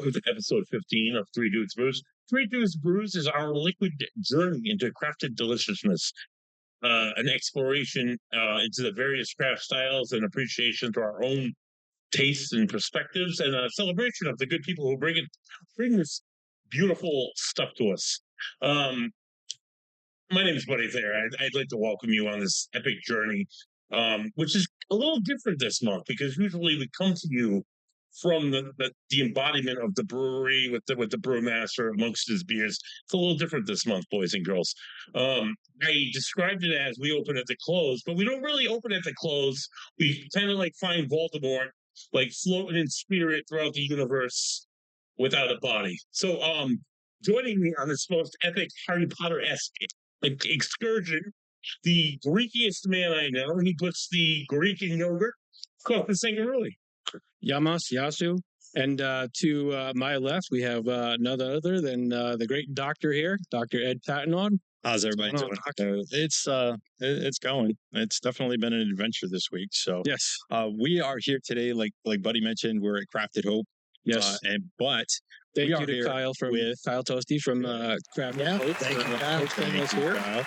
Welcome to episode 15 of Three Dudes Brews. Three Dudes Brews is our liquid journey into crafted deliciousness, an exploration into the various craft styles and appreciation to our own tastes and perspectives, and a celebration of the good people who bring this beautiful stuff to us. Um, my name is Buddy Thayer. I'd like to welcome you on this epic journey, which is a little different this month because usually we come to you from the embodiment of the brewery with the brewmaster amongst his beers. It's a little different this month, boys and girls. I described it as we open at the close, but we don't really open at the close. We kind of like find Voldemort like floating in spirit throughout the universe without a body. So joining me on this most epic Harry Potter-esque excursion, the Greekiest man I know. He puts the Greek in yogurt. Coffee Singarelli. Yamas, Yasu. And to my left, we have none other than the great doctor here, Dr. Ed Pattenon. How's everybody doing? It's going. It's definitely been an adventure this week. So yes, we are here today, like Buddy mentioned, we're at Crafted Hope. Yes, but thank you to Kyle Kyle Toasty from Crafted Hope. Thank you, Kyle. Thank you, Kyle.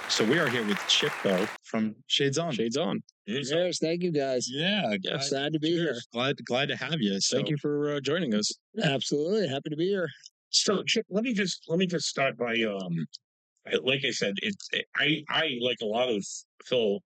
So we are here with Chip, though, from Shaidzon. Shaidzon. Yes, thank you, guys. Yeah, glad to be here. Glad to have you. So. Thank you for joining us. Absolutely, happy to be here. So, Chip, let me just start by like I said, I like a lot of fellow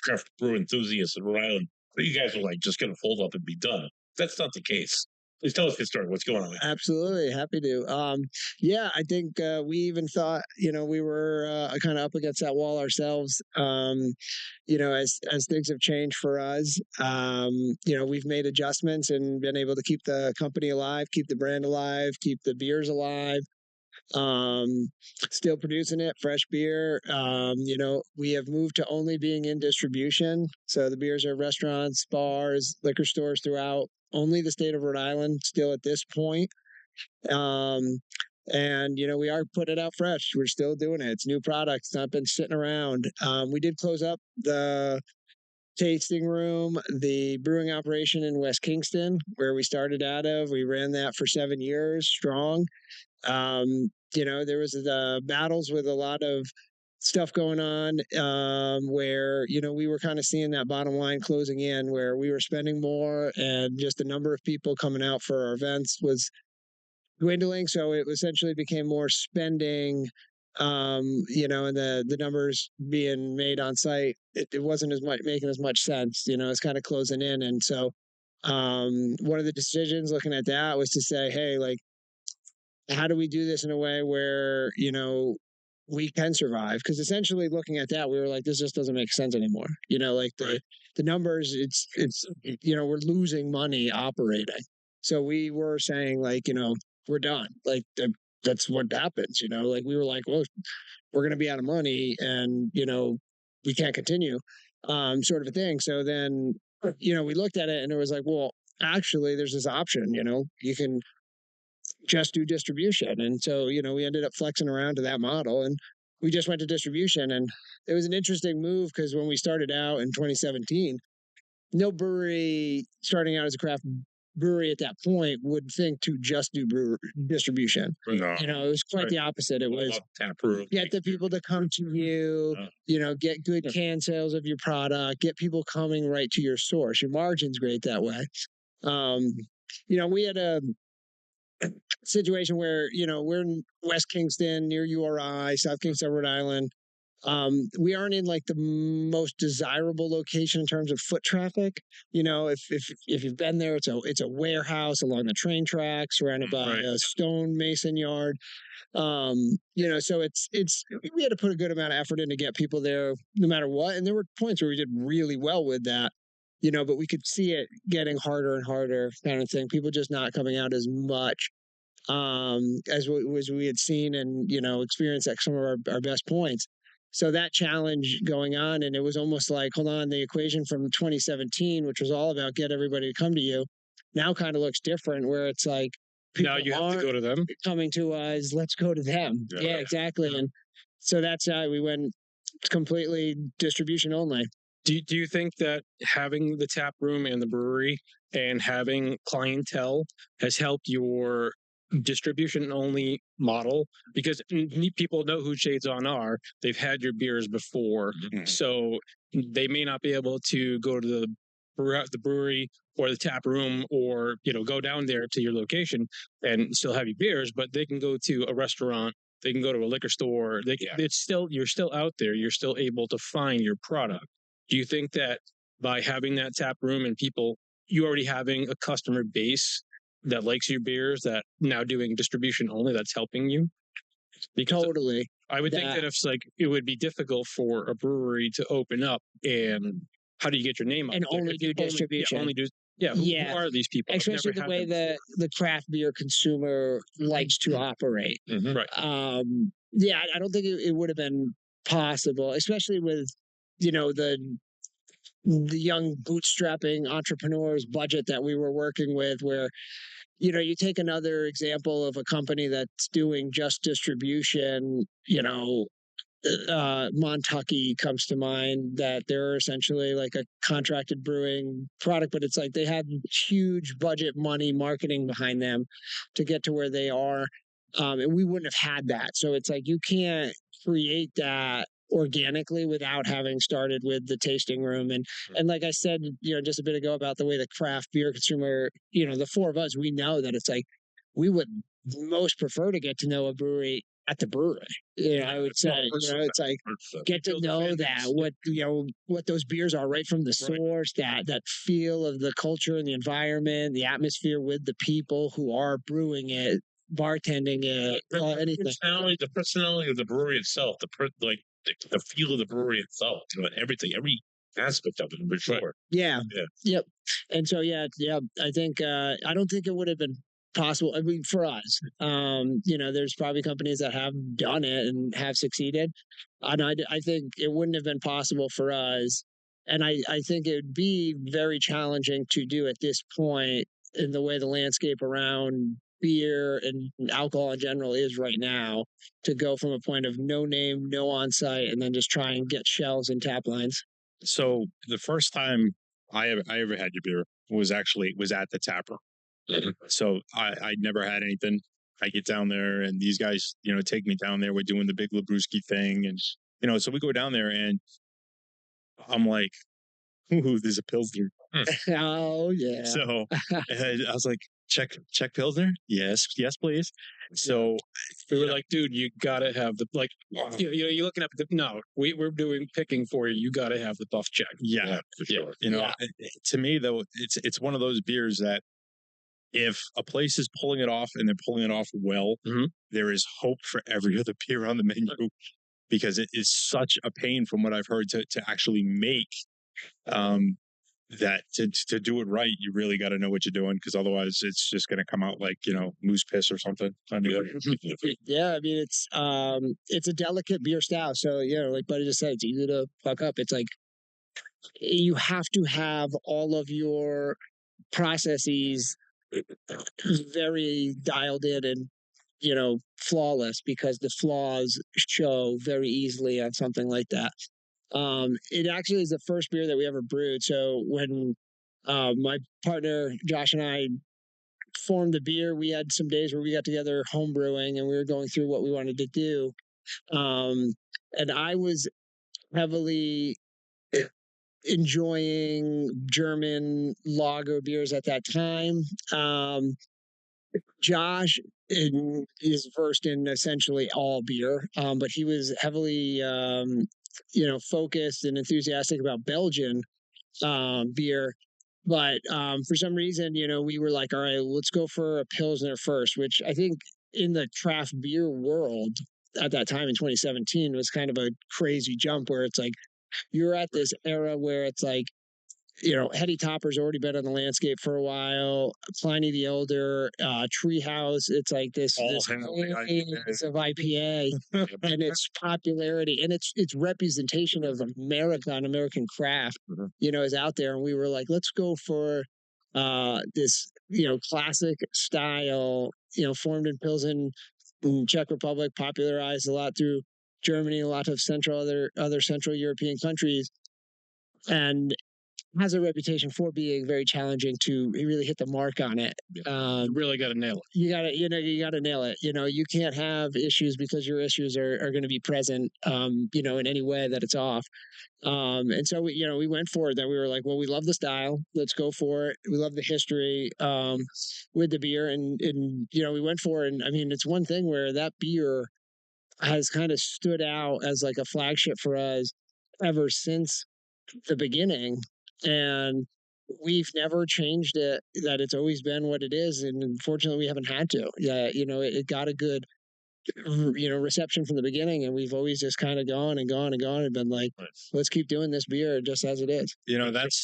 craft brew enthusiasts in Rhode Island. But you guys are like just going to fold up and be done. That's not the case. Please tell us your story. What's going on? Absolutely. Happy to. Yeah, I think we even thought, we were kind of up against that wall ourselves, as things have changed for us. We've made adjustments and been able to keep the company alive, keep the brand alive, keep the beers alive. Still producing it, fresh beer. We have moved to only being in distribution. So the beers are restaurants, bars, liquor stores throughout only the state of Rhode Island still at this point. We are putting it out fresh. We're still doing it. It's new product. It's not been sitting around. We did close up the tasting room, the brewing operation in West Kingston, where we started out of. We ran that for 7 years strong. There was the battles with a lot of stuff going on where, we were kind of seeing that bottom line closing in where we were spending more and just the number of people coming out for our events was dwindling. So it essentially became more spending, and the numbers being made on site, it wasn't as much making as much sense, it's kind of closing in. And so one of the decisions looking at that was to say, hey, like, how do we do this in a way where, we can survive? Because essentially looking at that, we were like, this just doesn't make sense anymore. The numbers, it's we're losing money operating. So we were saying like, we're done. Like that's what happens, like we were like, well, we're going to be out of money and, we can't continue sort of a thing. So then, we looked at it and it was like, well, actually there's this option, you can just do distribution. And so, we ended up flexing around to that model and we just went to distribution. And it was an interesting move because when we started out in 2017, no brewery starting out as a craft brewery at that point would think to just do distribution. No. It was quite the opposite. It was get the people to come to you, get good can sales of your product, get people coming right to your source. Your margin's great that way. We had a situation where, we're in West Kingston near URI, South Kingston, Rhode Island. We aren't in like the most desirable location in terms of foot traffic. If you've been there, it's a warehouse along the train tracks surrounded by a stone mason yard. So we had to put a good amount of effort in to get people there no matter what. And there were points where we did really well with that, but we could see it getting harder and harder kind of thing. People just not coming out as much as we had seen and, experienced at some of our best points. So that challenge going on, and it was almost like, hold on, the equation from 2017, which was all about get everybody to come to you, now kind of looks different where it's like, now you have to go to them. Coming to us, let's go to them. Yeah, exactly. And so that's how we went completely distribution only. Do you think that having the tap room and the brewery and having clientele has helped your distribution only model? Because people know who Shaidzon are. They've had your beers before. So they may not be able to go to the brewery or the tap room, or go down there to your location and still have your beers, but they can go to a restaurant, they can go to a liquor store. You're still out there, you're still able to find your product. Do you think that by having that tap room and you already having a customer base that likes your beers, that now doing distribution only, that's helping you? Because Totally. I would think that if it would be difficult for a brewery to open up, and how do you get your name up And there? only If you do distribution. Who are these people? I've Especially never the had way them the craft beer consumer likes to operate. Right. Yeah, I don't think it would have been possible, especially with the young bootstrapping entrepreneurs budget that we were working with, where you take another example of a company that's doing just distribution. Montucky comes to mind, that they're essentially like a contracted brewing product, but it's like they had huge budget money marketing behind them to get to where they are. And we wouldn't have had that. So it's like you can't create that organically without having started with the tasting room. And like I said, just a bit ago, about the way the craft beer consumer, the four of us, we know that it's like we would most prefer to get to know a brewery at the brewery. I would say, it's like get to know that what those beers are right from the source, that feel of the culture and the environment, the atmosphere with the people who are brewing it, bartending it, anything. The personality of the brewery itself, the feel of the brewery itself, everything, every aspect of it, for sure. Yeah. Yep. And so, I think, I don't think it would have been possible. I mean, for us, there's probably companies that have done it and have succeeded. And I think it wouldn't have been possible for us. And I think it would be very challenging to do at this point, in the way the landscape around beer and alcohol in general is right now, to go from a point of no name, no on site, and then just try and get shelves and tap lines. So the first time I ever had your beer was at the tap room. So I never had anything. I get down there and these guys, take me down there. We're doing the big Labruski thing. And, so we go down there and I'm like, ooh, there's a Pilsner. Oh, yeah. So I was like, Czech Pilsner? Yes, please. So we were like, dude, you gotta have you're looking at we're doing picking for you. You gotta have the buff check. Yeah, for sure. To me though, it's one of those beers that if a place is pulling it off and they're pulling it off well, there is hope for every other beer on the menu, because it is such a pain, from what I've heard, to actually make. That to do it right, you really got to know what you're doing, because otherwise it's just going to come out like moose piss or something. Yeah, I mean, it's a delicate beer style, so like Buddy just said, it's easy to fuck up. It's like you have to have all of your processes very dialed in and flawless, because the flaws show very easily on something like that. It actually is the first beer that we ever brewed. So when my partner Josh and I formed the beer, we had some days where we got together home brewing and we were going through what we wanted to do. And I was heavily enjoying German lager beers at that time. Josh is versed in essentially all beer, but he was heavily focused and enthusiastic about Belgian beer. But for some reason, we were like, all right, let's go for a Pilsner first, which I think in the craft beer world at that time in 2017 was kind of a crazy jump, where it's like you're at this era where it's like, Hetty Topper's already been on the landscape for a while. Pliny the Elder, Treehouse. It's like this phase of IPA and its popularity and its representation of America and American craft, is out there. And we were like, let's go for this, classic style, formed in Pilsen, in Czech Republic, popularized a lot through Germany, a lot of other Central European countries. and has a reputation for being very challenging to really hit the mark on it. You really got to nail it. You gotta nail it. You can't have issues because your issues are going to be present, in any way that it's off. And so we went for it. That we were like, well, we love the style. Let's go for it. We love the history with the beer, and we went for it. And I mean, it's one thing where that beer has kind of stood out as like a flagship for us ever since the beginning, and we've never changed it. That it's always been what it is, and unfortunately, we haven't had to. Yeah, it got a good reception from the beginning, and we've always just kind of gone and gone and gone and been like, let's keep doing this beer just as it is.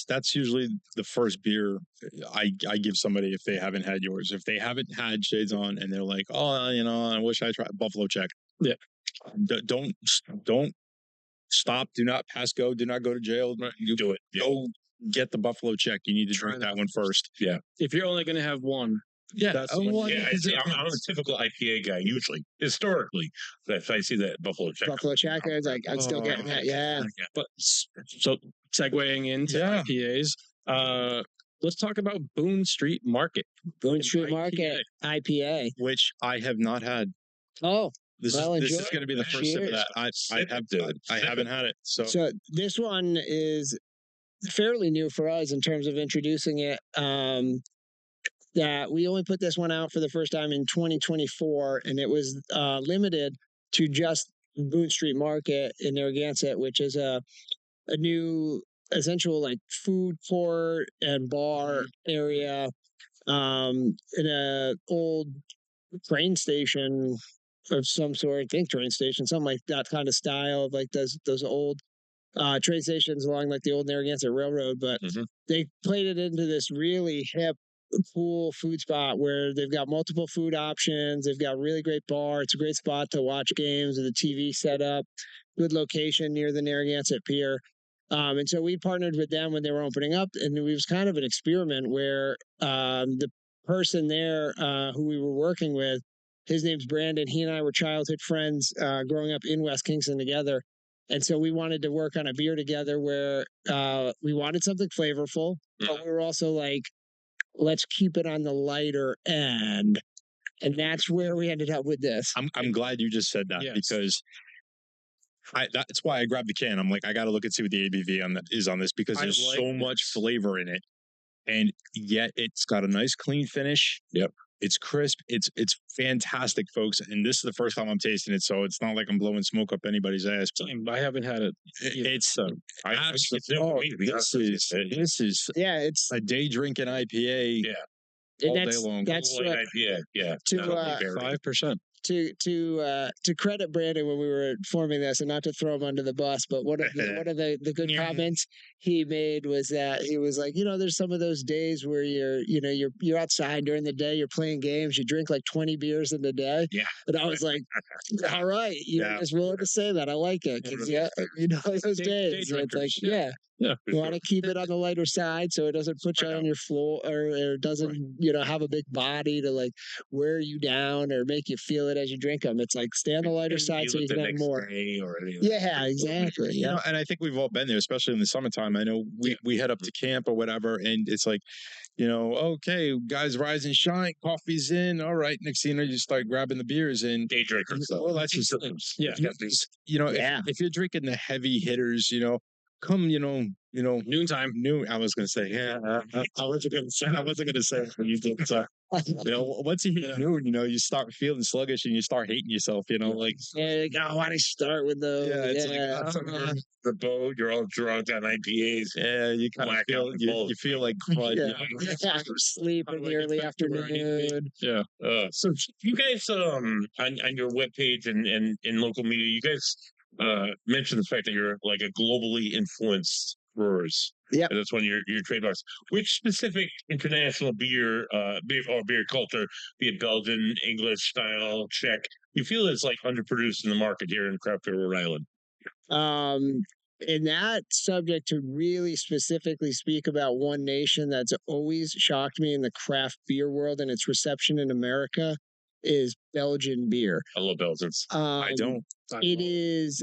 That's usually the first beer I give somebody if they haven't had yours. If they haven't had Shaidzon and they're like, oh, I wish I tried Buffalo Check. Yeah. Don't stop. Do not pass go. Do not go to jail. You do it. Go get the Buffalo Check. You need to drink that one first. Yeah. If you're only going to have one. Yeah, I'm a typical IPA guy usually. Historically, if I see that Buffalo Check, it's like I'm still getting that. Yeah, but so segueing into IPAs, let's talk about Boone Street Market. Boone Street Market IPA, which I have not had. Oh, this is going to be the first sip of that. I haven't had it. So this one is fairly new for us in terms of introducing it. That we only put this one out for the first time in 2024, and it was limited to just Boone Street Market in Narragansett, which is a new essential like food court and bar area in a old train station of some sort. I think train station, something like that kind of style of like those old train stations along like the old Narragansett Railroad. But they played it into this really hip, cool food spot where they've got multiple food options. They've got a really great bar. It's a great spot to watch games with a TV set up. Good location near the Narragansett Pier. And so we partnered with them when they were opening up, and it was kind of an experiment where the person there who we were working with, his name's Brandon. He and I were childhood friends growing up in West Kingston together. And so we wanted to work on a beer together where we wanted something flavorful, but we were also like, let's keep it on the lighter end. And that's where we ended up with this. I'm glad you just said that because that's why I grabbed the can. I'm like, I got to look and see what the ABV is on this because there's so much flavor in it. And yet it's got a nice clean finish. Yep. It's crisp. It's fantastic, folks. And this is the first time I'm tasting it, so it's not like I'm blowing smoke up anybody's ass. I haven't had it. It's it's a day drinking IPA. Yeah, all day long. That's IPA. Yeah, to 5%. To credit Brandon when we were forming this, and not to throw him under the bus, but one of the good comments he made was that he was like, there's some of those days where you're outside during the day, you're playing games, you drink like 20 beers in a day. Yeah. And I was like, all right, you're just willing to say that. I like it. Cause those days, it's like, yeah, you want to keep it on the lighter side so it doesn't put you on your floor or it doesn't, have a big body to like wear you down or make you feel it as you drink them. It's like stay on the lighter side so you can have more. Yeah, exactly. Yeah. And I think we've all been there, especially in the summertime. I know we head up to camp or whatever, and it's like, okay, guys, rise and shine, coffee's in. All right, next thing you start grabbing the beers and day drinkers. Well, that's just if you're drinking the heavy hitters, come, noontime. I was gonna say, I wasn't gonna say when you did. Once you hit noon, you start feeling sluggish and you start hating yourself. Like, why do you start with those? Like the boat. You're all drunk on IPAs. Yeah, you kind of feel you feel like crud. Sleep in the early afternoon. Yeah. So you guys, on your webpage and in local media, you guys mentioned the fact that you're like a globally influenced brewers. Yeah, that's one of your trademarks. Which specific international beer culture, be it Belgian, English style, Czech, you feel is like underproduced in the market here in craft beer Rhode Island? In that subject, to really specifically speak about one nation that's always shocked me in the craft beer world and its reception in America is Belgian beer. I love Belgians. I don't. It is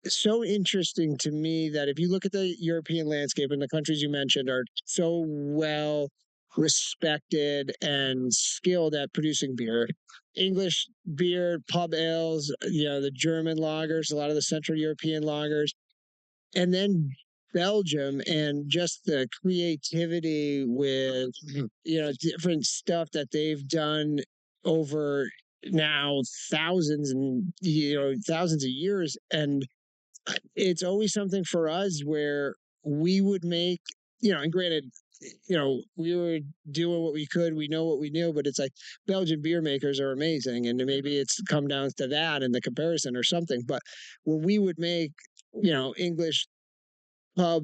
so interesting to me that if you look at the European landscape and the countries you mentioned are so well respected and skilled at producing beer. English beer, pub ales, the German lagers, a lot of the Central European lagers, and then Belgium and just the creativity with different stuff that they've done over now thousands of years. And it's always something for us where we would make, and granted, we were doing what we could, we know what we knew, but it's like Belgian beer makers are amazing. And maybe it's come down to that and the comparison or something. But when we would make, English pub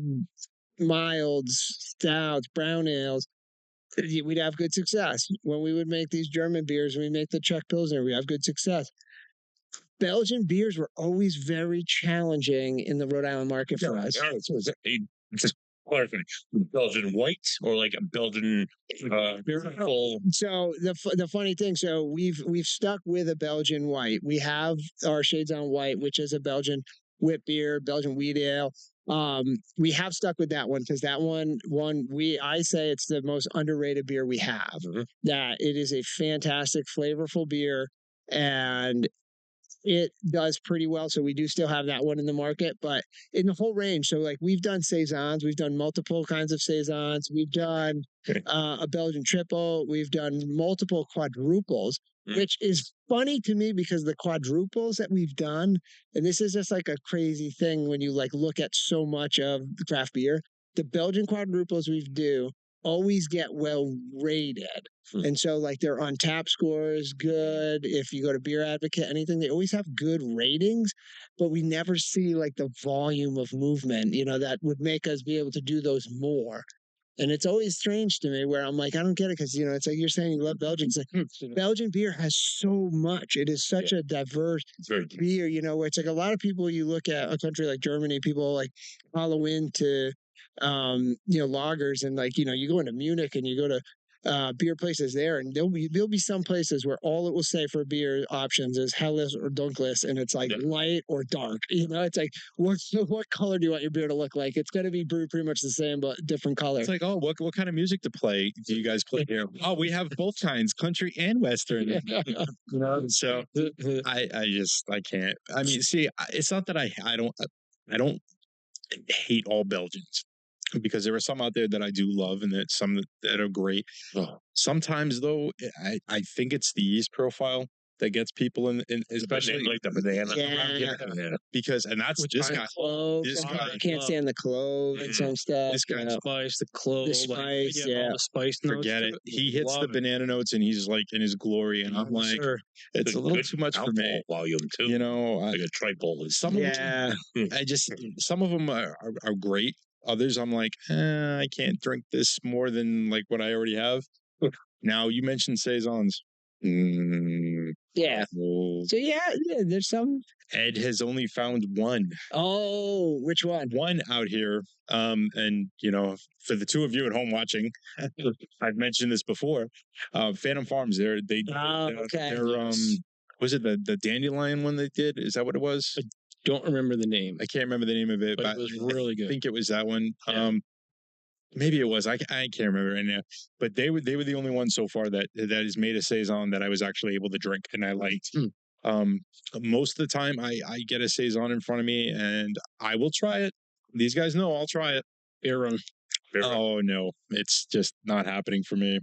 milds, stouts, brown ales, we'd have good success. When we would make these German beers, we make the Czech Pilsner, we have good success. Belgian beers were always very challenging in the Rhode Island market for us. Just clarifying, Belgian white or like a Belgian full. So the funny thing, so we've stuck with a Belgian white. We have our Shaidzon white, which is a Belgian wit beer, Belgian wheat ale. We have stuck with that one because that I say it's the most underrated beer we have. Mhm. That it is a fantastic, flavorful beer, and it does pretty well. So we do still have that one in the market, but in the whole range. So like we've done saisons, we've done multiple kinds of saisons, we've done a Belgian triple, we've done multiple quadruples, which is funny to me because the quadruples that we've done, and this is just like a crazy thing when you like look at so much of the craft beer, the Belgian quadruples we've do always get well rated. And so like their on tap scores good. If you go to Beer Advocate, anything, they always have good ratings, but we never see like the volume of movement, that would make us be able to do those more. And it's always strange to me where I'm like, I don't get it because, it's like you're saying you love Belgian. It's like Belgian beer has so much. It is such a diverse beer, where it's like a lot of people, you look at a country like Germany, people like follow into, lagers and like, you go into Munich and you go to beer places there, and there'll be some places where all it will say for beer options is Helles or Dunkless, and it's like light or dark. It's like what color do you want your beer to look like? It's going to be brewed pretty much the same, but different color. It's like, oh, what kind of music to play do you guys play here? Oh, we have both kinds, country and western. So I can't. I mean, see, it's not that I don't hate all Belgians, because there are some out there that I do love and that some that are great. Sometimes though, I think it's the yeast profile that gets people in especially like the banana. Yeah. Because that's this guy. This guy can't stand the clove and some stuff. This guy spice, the clove, the spice, all the spice notes. Forget it. He hits the banana notes and he's like in his glory, and I'm like, it's a little too much for me. Volume too. Like a triple. Some of them, some of them are great. Others, I'm like, I can't drink this more than like what I already have. Now you mentioned saisons. Yeah. So there's some. Ed has only found one. Oh, which one? One out here. And for the two of you at home watching, I've mentioned this before. Phantom Farms. They're was it the dandelion one they did? Is that what it was? I don't remember the name. I can't remember the name of it, but it was really good. I think it was that one. Yeah. Maybe it was. I can't remember right now. But they were the only one so far that has made a saison that I was actually able to drink and I liked. Most of the time I get a saison in front of me and I will try it. These guys know I'll try it. Beer run. Oh no, it's just not happening for me.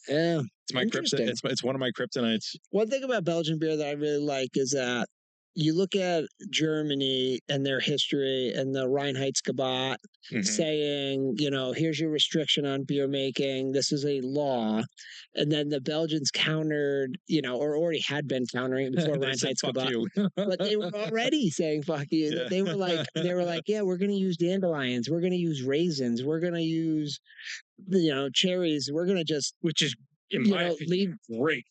Yeah, it's my kryptonite. It's one of my kryptonites. One thing about Belgian beer that I really like is that you look at Germany and their history and the Reinheitsgebot saying, here's your restriction on beer making. This is a law. And then the Belgians countered, or already had been countering it before Reinheitsgebot. But they were already saying, fuck you. Yeah. They were like, yeah, we're going to use dandelions. We're going to use raisins. We're going to use, cherries. We're going to just, which is, leave great.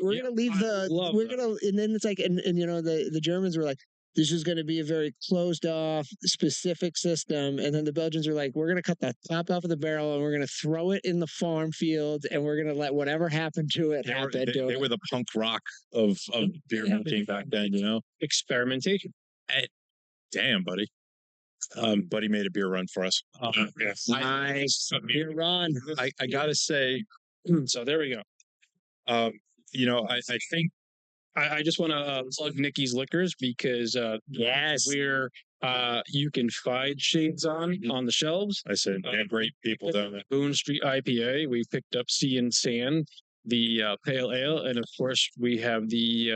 We're gonna leave and then it's like and the Germans were like, this is going to be a very closed off specific system, and then the Belgians are like, we're going to cut the top off of the barrel and we're going to throw it in the farm field and we're going to let whatever happened to it happen. They were the punk rock of beer making back then, experimentation. Damn, buddy. Buddy made a beer run for us. Yes. Nice. Beer run. I gotta say, So there we go. I think I just want to plug Nikki's Liquors because Yes. we're you can find Shaidzon on the shelves. I said they're great people down there. Boone Street IPA. We picked up Sea and Sand, the pale ale, and of course we have the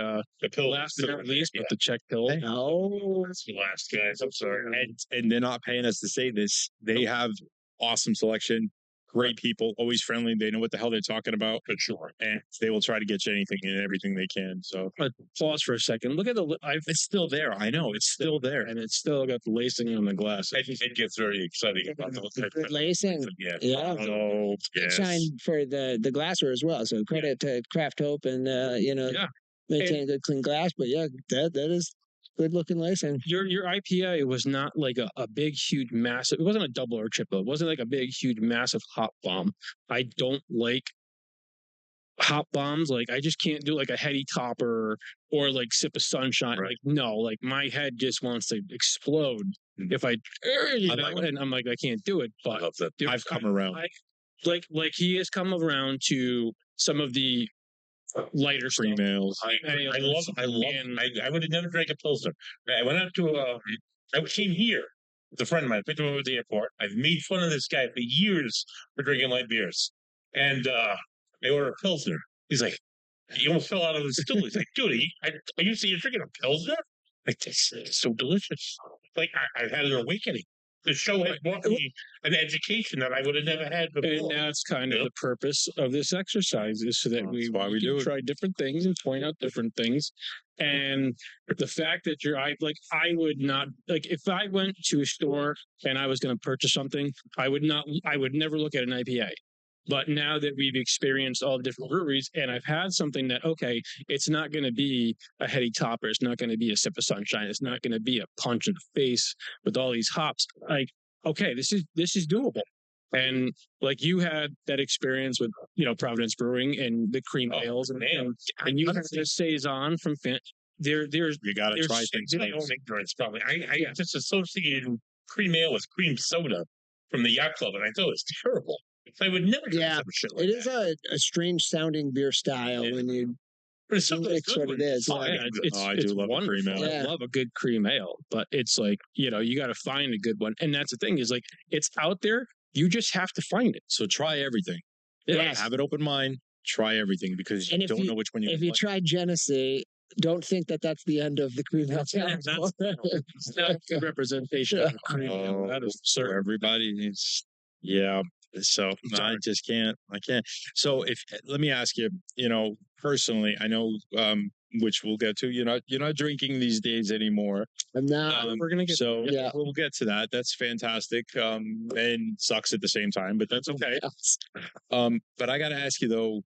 Pils. last but not least, but the Czech Pils. Oh, That's the last, guys. I'm sorry. And they're not paying us to say this. They have awesome selection, great people, always friendly. They know what the hell they're talking about. For sure. And they will try to get you anything and everything they can. So But pause for a second. Look at it's still there. I know it's still there. and it's still got the lacing on the glass. It gets very exciting about those types good of lacing. Yeah. Yeah. Oh, yes. Shine for the glassware as well. So credit to Craft Hope and Yeah. maintain good clean glass. But yeah, that is good looking lacing. Your IPA was not like a big, huge, massive. It wasn't a double or triple. It wasn't like a big, huge, massive hop bomb. I don't like hop bombs. Like I just can't do like a heady topper or like sip of sunshine. Right. Like no, like my head just wants to explode Mhm. if I and I'm like I can't do it. I But love that. dude, I've come around. like he has come around to some of the lighter stuff. Cream ales. I would have never drank a Pilsner. I went up to, I came here with a friend of mine, picked him up at the airport. I've made fun of this guy for years for drinking light beers. And I ordered a Pilsner. He's like, he almost fell out of his stool. He's like, dude, are you saying you're drinking a Pilsner? Like, this is so delicious. Like, I've had an awakening. The show has brought me an education that I would have never had before. And that's kind of the purpose of this exercise is so that That's why we can do it. try different things and point out different things. And the fact that I would not like if I went to a store and I was going to purchase something, I would never look at an IPA. But now that we've experienced all the different breweries and I've had something that, okay, it's not going to be a heady topper. It's not going to be a sip of sunshine. It's not going to be a punch in the face with all these hops. Like, okay, this is doable. And like you had that experience with, Providence Brewing and the cream ales and you had the Saison from there's You got to try things. My own ignorance, probably. I just associated cream ale with cream soda from the yacht club, and I thought it was terrible. I would never drink some shit like It is a strange sounding beer style when you but it's something mix what it is. Oh, yeah, I it's do love a cream wonderful. ale. Yeah. I love a good cream ale, but it's like, you got to find a good one. And that's the thing is like, it's out there. You just have to find it. So try everything. Yes. Have an open mind. Try everything because you And if don't you- know which one you if you try Genesee, don't think that that's the end of the cream ale. It's not a good representation of cream ale. Oh, That is so certain. everybody needs. Yeah. So I just can't. I can't. So let me ask you. Personally, I know. Which we'll get to. You're not drinking these days anymore. I'm not. We're gonna get So Yeah. we'll get to that. That's fantastic. And sucks at the same time, but that's okay. But I got to ask you though,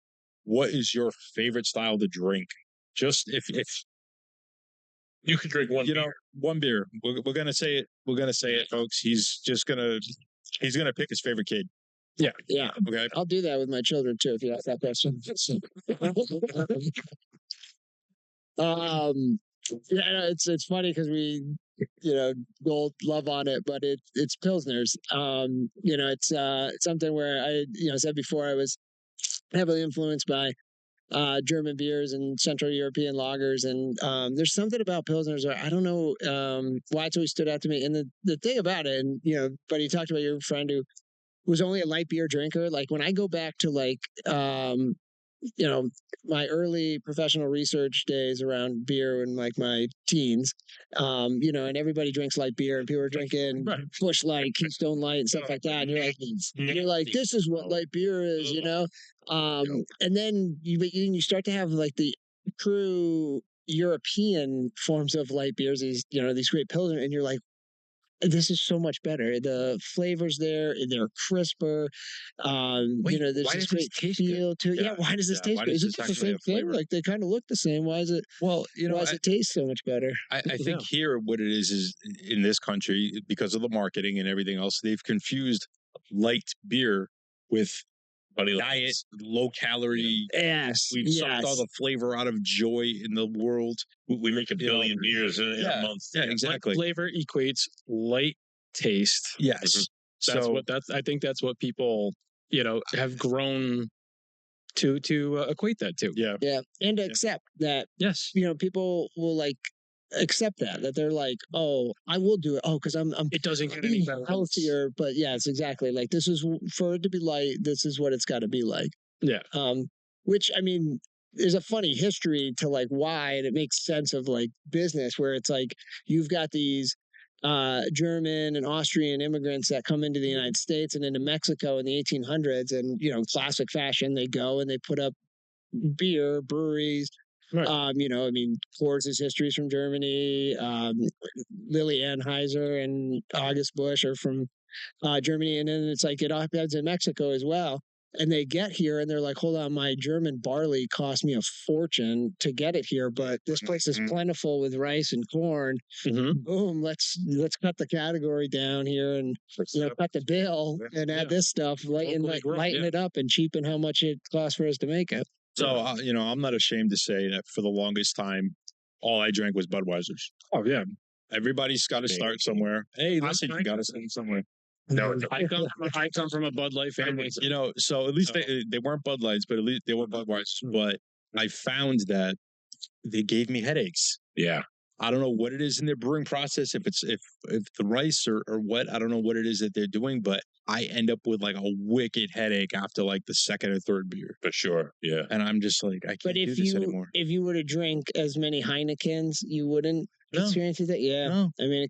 what is your favorite style to drink? Just if you could drink one. one beer. We're gonna say it. We're gonna say it, folks. He's gonna pick his favorite kid. Yeah. Okay. I'll do that with my children too if you ask that question. It's funny because we go love on it, but it's Pilsners. It's something where I said before I was heavily influenced by German beers and Central European lagers, and there's something about Pilsners where I don't know why it's always stood out to me. And the thing about it, and but you talked about your friend who was only a light beer drinker. Like when I go back to my early professional research days around beer and like my teens, and everybody drinks light beer and people are drinking Busch Light, Keystone Light and stuff like that. And you're like, this is what light beer is, and then you start to have like the true European forms of light beers, these great Pilsner, and you're like, this is so much better. The flavors they're crisper. There's this great feel to it. Yeah, why does this taste good? Is it just the same thing? Like they kind of look the same. Why is it? Well, why does it taste so much better? I think here what it is in this country because of the marketing and everything else, they've confused light beer with Buddy diet, Lights. low calorie. Yes. We've sucked all the flavor out of joy in the world. We make a You know, billion beers in a month. Yeah, Light exactly. flavor equates light taste. Yes. I think that's what people, have grown to equate that to. Yeah. Yeah. And accept that, Yes. people will like accept that they're like, oh, I will do it. Oh, because I'm It doesn't get any better. healthier. But yes, exactly. Like this is for it to be light. This is what it's got to be like. Yeah. Which I mean, there's a funny history to like why, and it makes sense of like business where it's like you've got these German and Austrian immigrants that come into the United States and into Mexico in the 1800s, and classic fashion, they go and they put up beer breweries. Right. I mean, Coors' history is from Germany. Lily Anheuser and August Busch are from Germany, and then it's like it happens in Mexico as well. And they get here and they're like, hold on, my German barley cost me a fortune to get it here, but this place is plentiful with rice and corn. Boom, let's cut the category down here and cut the bill and add this stuff, lighten it up and cheapen how much it costs for us to make it. So I'm not ashamed to say that for the longest time, all I drank was Budweiser's. Oh yeah. Everybody's got to start somewhere. Hey, listen, you got to start somewhere. No, I come from a Bud Light family. So at least they weren't Bud Lights, but at least they were Budweiser's. But I found that they gave me headaches. Yeah. I don't know what it is in their brewing process, if the rice or what, I don't know what it is that they're doing, but I end up with like a wicked headache after like the second or third beer. For sure. Yeah. And I'm just like, I can't do this anymore. If you were to drink as many Heinekens, you wouldn't experience that. Yeah. No. I mean,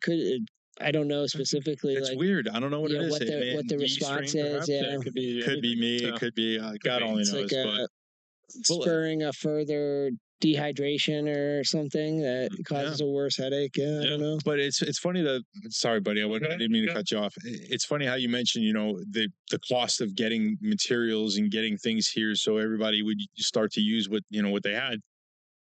I don't know specifically. It's like, weird. I don't know what it is. what the response is. Yeah. Could be me. It could be God only knows. It's like but spurring a further dehydration or something that causes a worse headache. Yeah, I don't know. But it's funny that. Sorry, buddy. I didn't mean to cut you off. It's funny how you mentioned, the cost of getting materials and getting things here, so everybody would start to use what they had.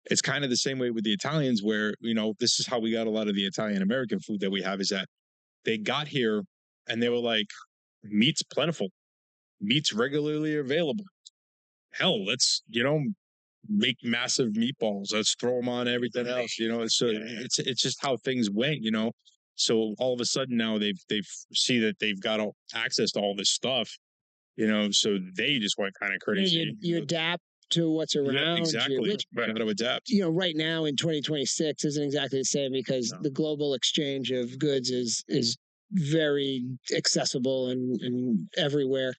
It's kind of the same way with the Italians, where this is how we got a lot of the Italian American food that we have. Is that they got here and they were like, meat's plentiful, meat's regularly available. Hell, let's make massive meatballs. Let's throw them on everything else. So it's just how things went. So all of a sudden now they've see that they've got access to all this stuff. So they just went kind of crazy. You adapt to what's around exactly. you, which, got to adapt. Right now in 2026 isn't exactly the same because the global exchange of goods is very accessible and everywhere,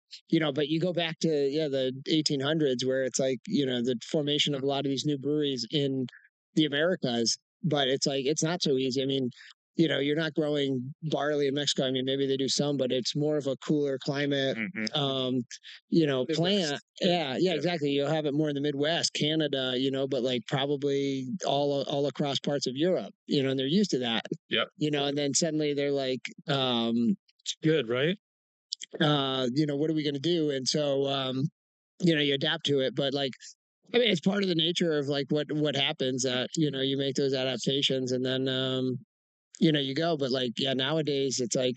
but you go back to the 1800s where it's like the formation of a lot of these new breweries in the Americas, but it's like it's not so easy. I mean, you're not growing barley in Mexico. I mean, maybe they do some, but it's more of a cooler climate, plant. Yeah, exactly. You'll have it more in the Midwest, Canada, but like probably all across parts of Europe, and they're used to that. Yep. And then suddenly they're like, good, right? what are we going to do? And so, you adapt to it, but like, I mean, it's part of the nature of like what happens that, you make those adaptations and then, you go, but like, nowadays it's like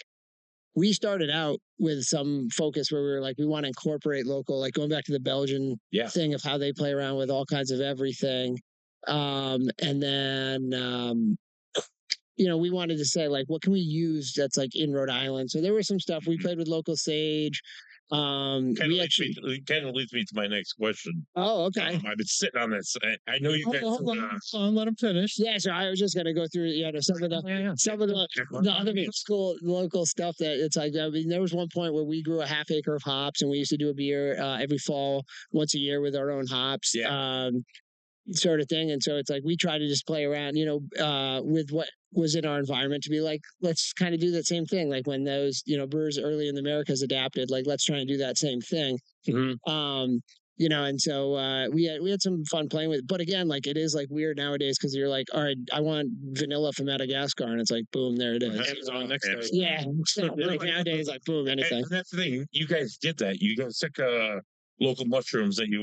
we started out with some focus where we were like, we want to incorporate local, like going back to the Belgian thing of how they play around with all kinds of everything. And then, we wanted to say like, what can we use that's like in Rhode Island? So there was some stuff we played with local sage. Kind of leads me to my next question. Oh, okay. I've been sitting on this. I know you guys. Let him finish. Yeah, so I was just gonna go through, some of the other local stuff that it's like. I mean, there was one point where we grew a half acre of hops, and we used to do a beer every fall, once a year with our own hops. Yeah. Sort of thing. And so it's like we try to just play around, with what was in our environment to be like, let's kind of do that same thing. Like when those, brewers early in the Americas adapted, like let's try and do that same thing. And so we had some fun playing with it. But again, like it is like weird nowadays because you're like, all right, I want vanilla from Madagascar, and it's like boom, there it is. Amazon next day. Yeah. Like nowadays, like boom, anything. And that's the thing. You guys did that. You guys took local mushrooms that you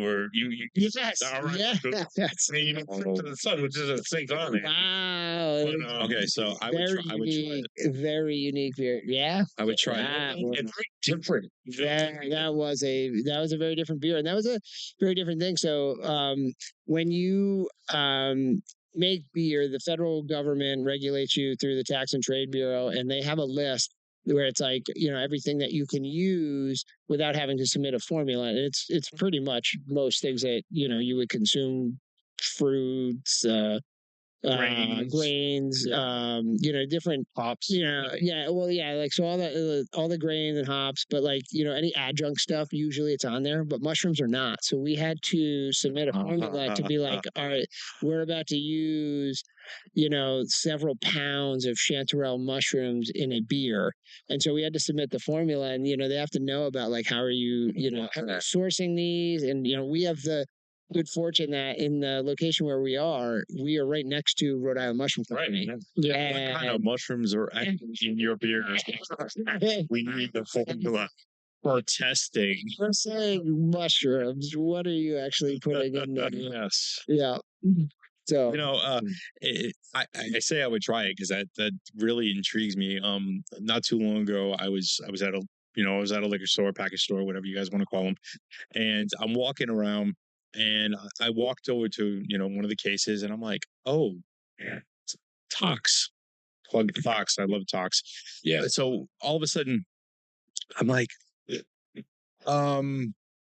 Yes. all right. Yeah. Good. That's I mean, you trip to the sun, which is a Shaidzon. wow. But, Okay, so I would try. Very I would try unique. it. Very unique beer. Yeah. I would try it. That it's was very different. that was a very different beer, and that was a very different thing. So when you make beer, the federal government regulates you through the Tax and Trade Bureau, and they have a list where it's like, you know, everything that you can use without having to submit a formula. And it's pretty much most things that, you know, you would consume, fruits, grains, you know, different Hops. you know, yeah, well, yeah, like so all the grains and hops, but like, you know, any adjunct stuff, usually it's on there, but mushrooms are not. So we had to submit a formula to be like, all right, we're about to use, you know, several pounds of chanterelle mushrooms in a beer. And so we had to submit the formula, and you know, they have to know about like how are you, you know, how are you sourcing these. And you know, we have the good fortune that in the location where we are right next to Rhode Island Mushroom Right. Company. What kind of And mushrooms are actually in your beer? We need the formula for testing. we're saying mushrooms. What are you actually putting in there? Yes. Yeah. So You know, I say I would try it because that really intrigues me. Not too long ago, I was at a liquor store, package store, whatever you guys want to call them, and I'm walking around, and I walked over to one of the cases, and I'm like, oh, Tox, plug Tox. I love Tox. Yeah. So all of a sudden, I'm like,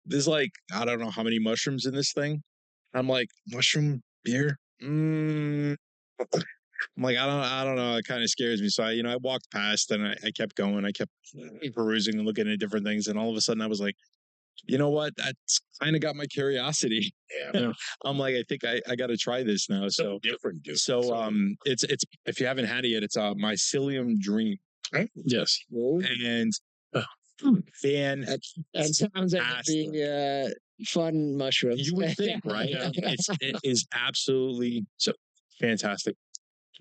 there's like I don't know how many mushrooms in this thing. I'm like, mushroom beer. I'm like, I don't know. It kind of scares me. So I walked past and I kept going. I kept perusing and looking at different things. And all of a sudden I was like, you know what? That's kind of got my curiosity. Yeah. I'm like, I think I got to try this now. So different, dude. So it's if you haven't had it yet, it's a mycelium dream. Yes. And fan that sounds like it'd be fun mushrooms. you would think, right? Yeah. It is absolutely so fantastic.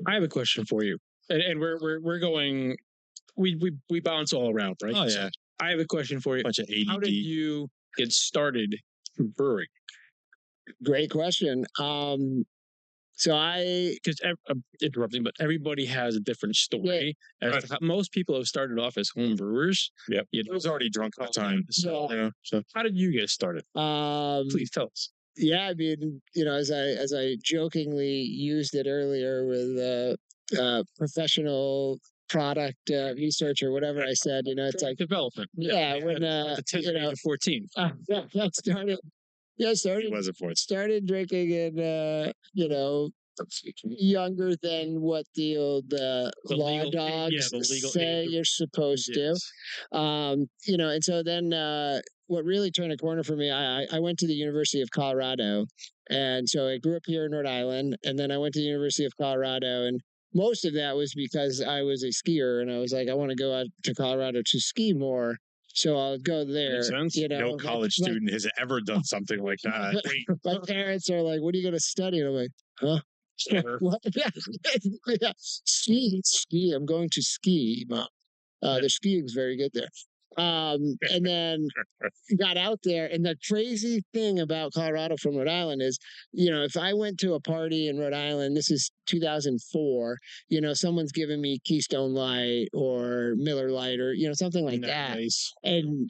I have a question for you, and we're going. We bounce all around, right? Oh So yeah, I have a question for you. bunch of ADD. How did you get started brewing? Great question. So Because I'm interrupting, but everybody has a different story. As to how, most people have started off as home brewers. Yep. You I was already drunk all the time. So how did you get started? Please tell us. Yeah, I mean, you know, as I jokingly used it earlier with professional product research or whatever I said, you know, it's like Development. yeah, when The 10 you know, to 14. that started. Yeah, it was a point. started drinking in you know, younger than what the old law legal- dogs yeah, the legal say age. you're supposed to. You know, and so then what really turned a corner for me, I went to the University of Colorado, and so I grew up here in Rhode Island, and then I went to the University of Colorado, and most of that was because I was a skier, and I was like, I want to go out to Colorado to ski more. So I'll go there. Makes sense. You know, No college student has ever done something like that. my parents are like, "What are you going to study?" And I'm like, "Huh? What? Yeah, ski. I'm going to ski, Mom. The skiing's very good there." And then got out there, and the crazy thing about Colorado from Rhode Island is, you know, if I went to a party in Rhode Island, this is 2004, you know, someone's giving me Keystone Light or Miller Light or you know something like that, Nice. and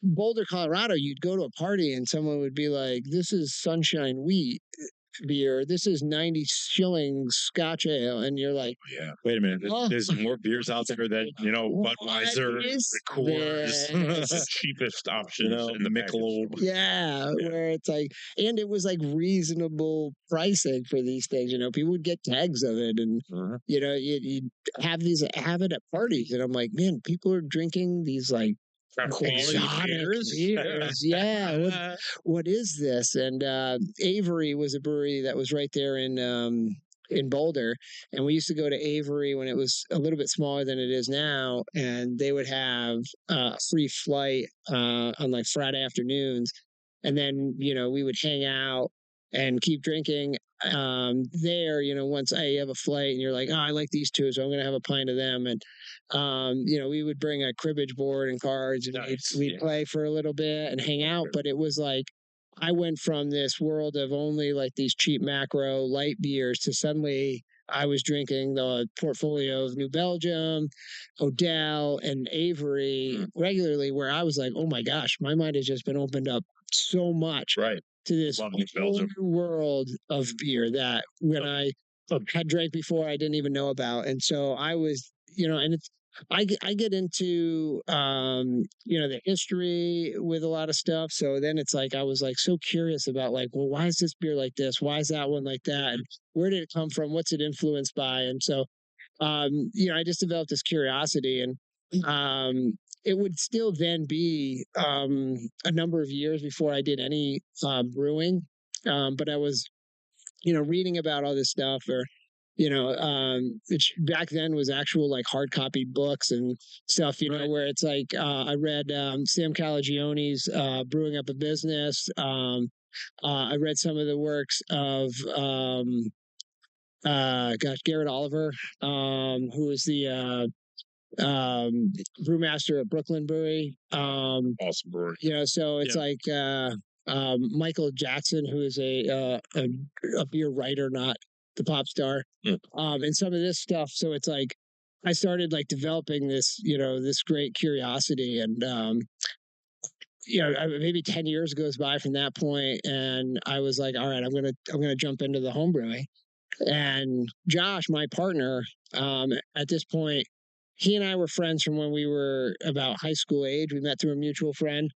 Boulder, Colorado, you'd go to a party and someone would be like, "This is Sunshine Wheat beer. This is 90 shillings Scotch ale," and you're like, Yeah. Wait a minute. Oh. There's more beers out there than What Budweiser, is the Coors, this? the cheapest options in the the package Michelob. store. Yeah, where it's like, and it was like reasonable pricing for these things. You know, people would get tags of it, and you know, you have it at parties, and I'm like, man, people are drinking these like exotic beers. Yeah, what is this? And Avery was a brewery that was right there in Boulder, and we used to go to Avery when it was a little bit smaller than it is now, and they would have a free flight on like Friday afternoons, and then you know we would hang out and keep drinking. There, once I have a flight and you're like, oh, I like these two, so I'm going to have a pint of them. And, we would bring a cribbage board and cards and we'd play for a little bit and hang out. But it was like, I went from this world of only like these cheap macro light beers to suddenly I was drinking the portfolio of New Belgium, Odell, and Avery regularly, where I was like, oh my gosh, my mind has just been opened up so much Right. to this Love New whole Belgium. new world of beer that when I had drank before, I didn't even know about. And so I was, and it's, I get into the history with a lot of stuff. So then it's like I was like so curious about like, well, why is this beer like this? Why is that one like that? And where did it come from? What's it influenced by? And so I just developed this curiosity, and it would still then be a number of years before I did any brewing. But I was reading about all this stuff, or which back then was actual like hard copy books and stuff, where it's like I read Sam Calagione's Brewing Up a Business. I read some of the works of Garrett Oliver, who was the brewmaster at Brooklyn Brewery. Awesome brewery. So it's like Michael Jackson, who is a beer writer, not the pop star. And some of this stuff. So it's like I started like developing this, this great curiosity, and maybe 10 years goes by from that point, and I was like, all right, I'm gonna jump into the home brewing. And Josh, my partner, at this point, he and I were friends from when we were about high school age. We met through a mutual friend,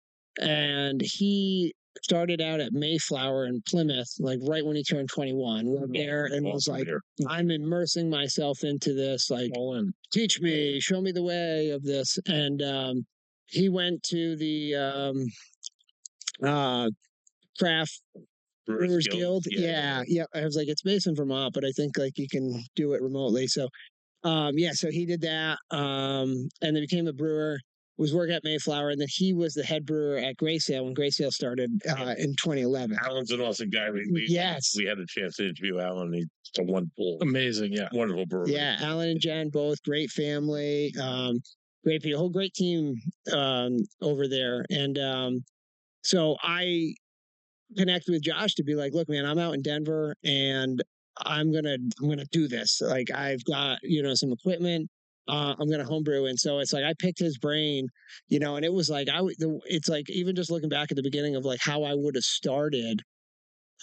and he started out at Mayflower in Plymouth, like right when he turned 21. We were there and was like, I'm immersing myself into this, like, teach me, show me the way of this. And he went to the craft Brewers Guild. Yeah. I was like, it's based in Vermont, but I think like you can do it remotely. So, so he did that, and then became a brewer. Was working at Mayflower, and then he was the head brewer at Graysale when Graysale started in 2011. Alan's an awesome guy. We had a chance to interview Alan. He's a wonderful, amazing, wonderful brewer. Yeah, Alan and Jen, both great family, great people, whole great team over there. And so I connected with Josh to be like, look, man, I'm out in Denver and I'm gonna do this. Like I've got, some equipment. I'm gonna homebrew. And so it's like I picked his brain, and it was like it's like even just looking back at the beginning of like how I would have started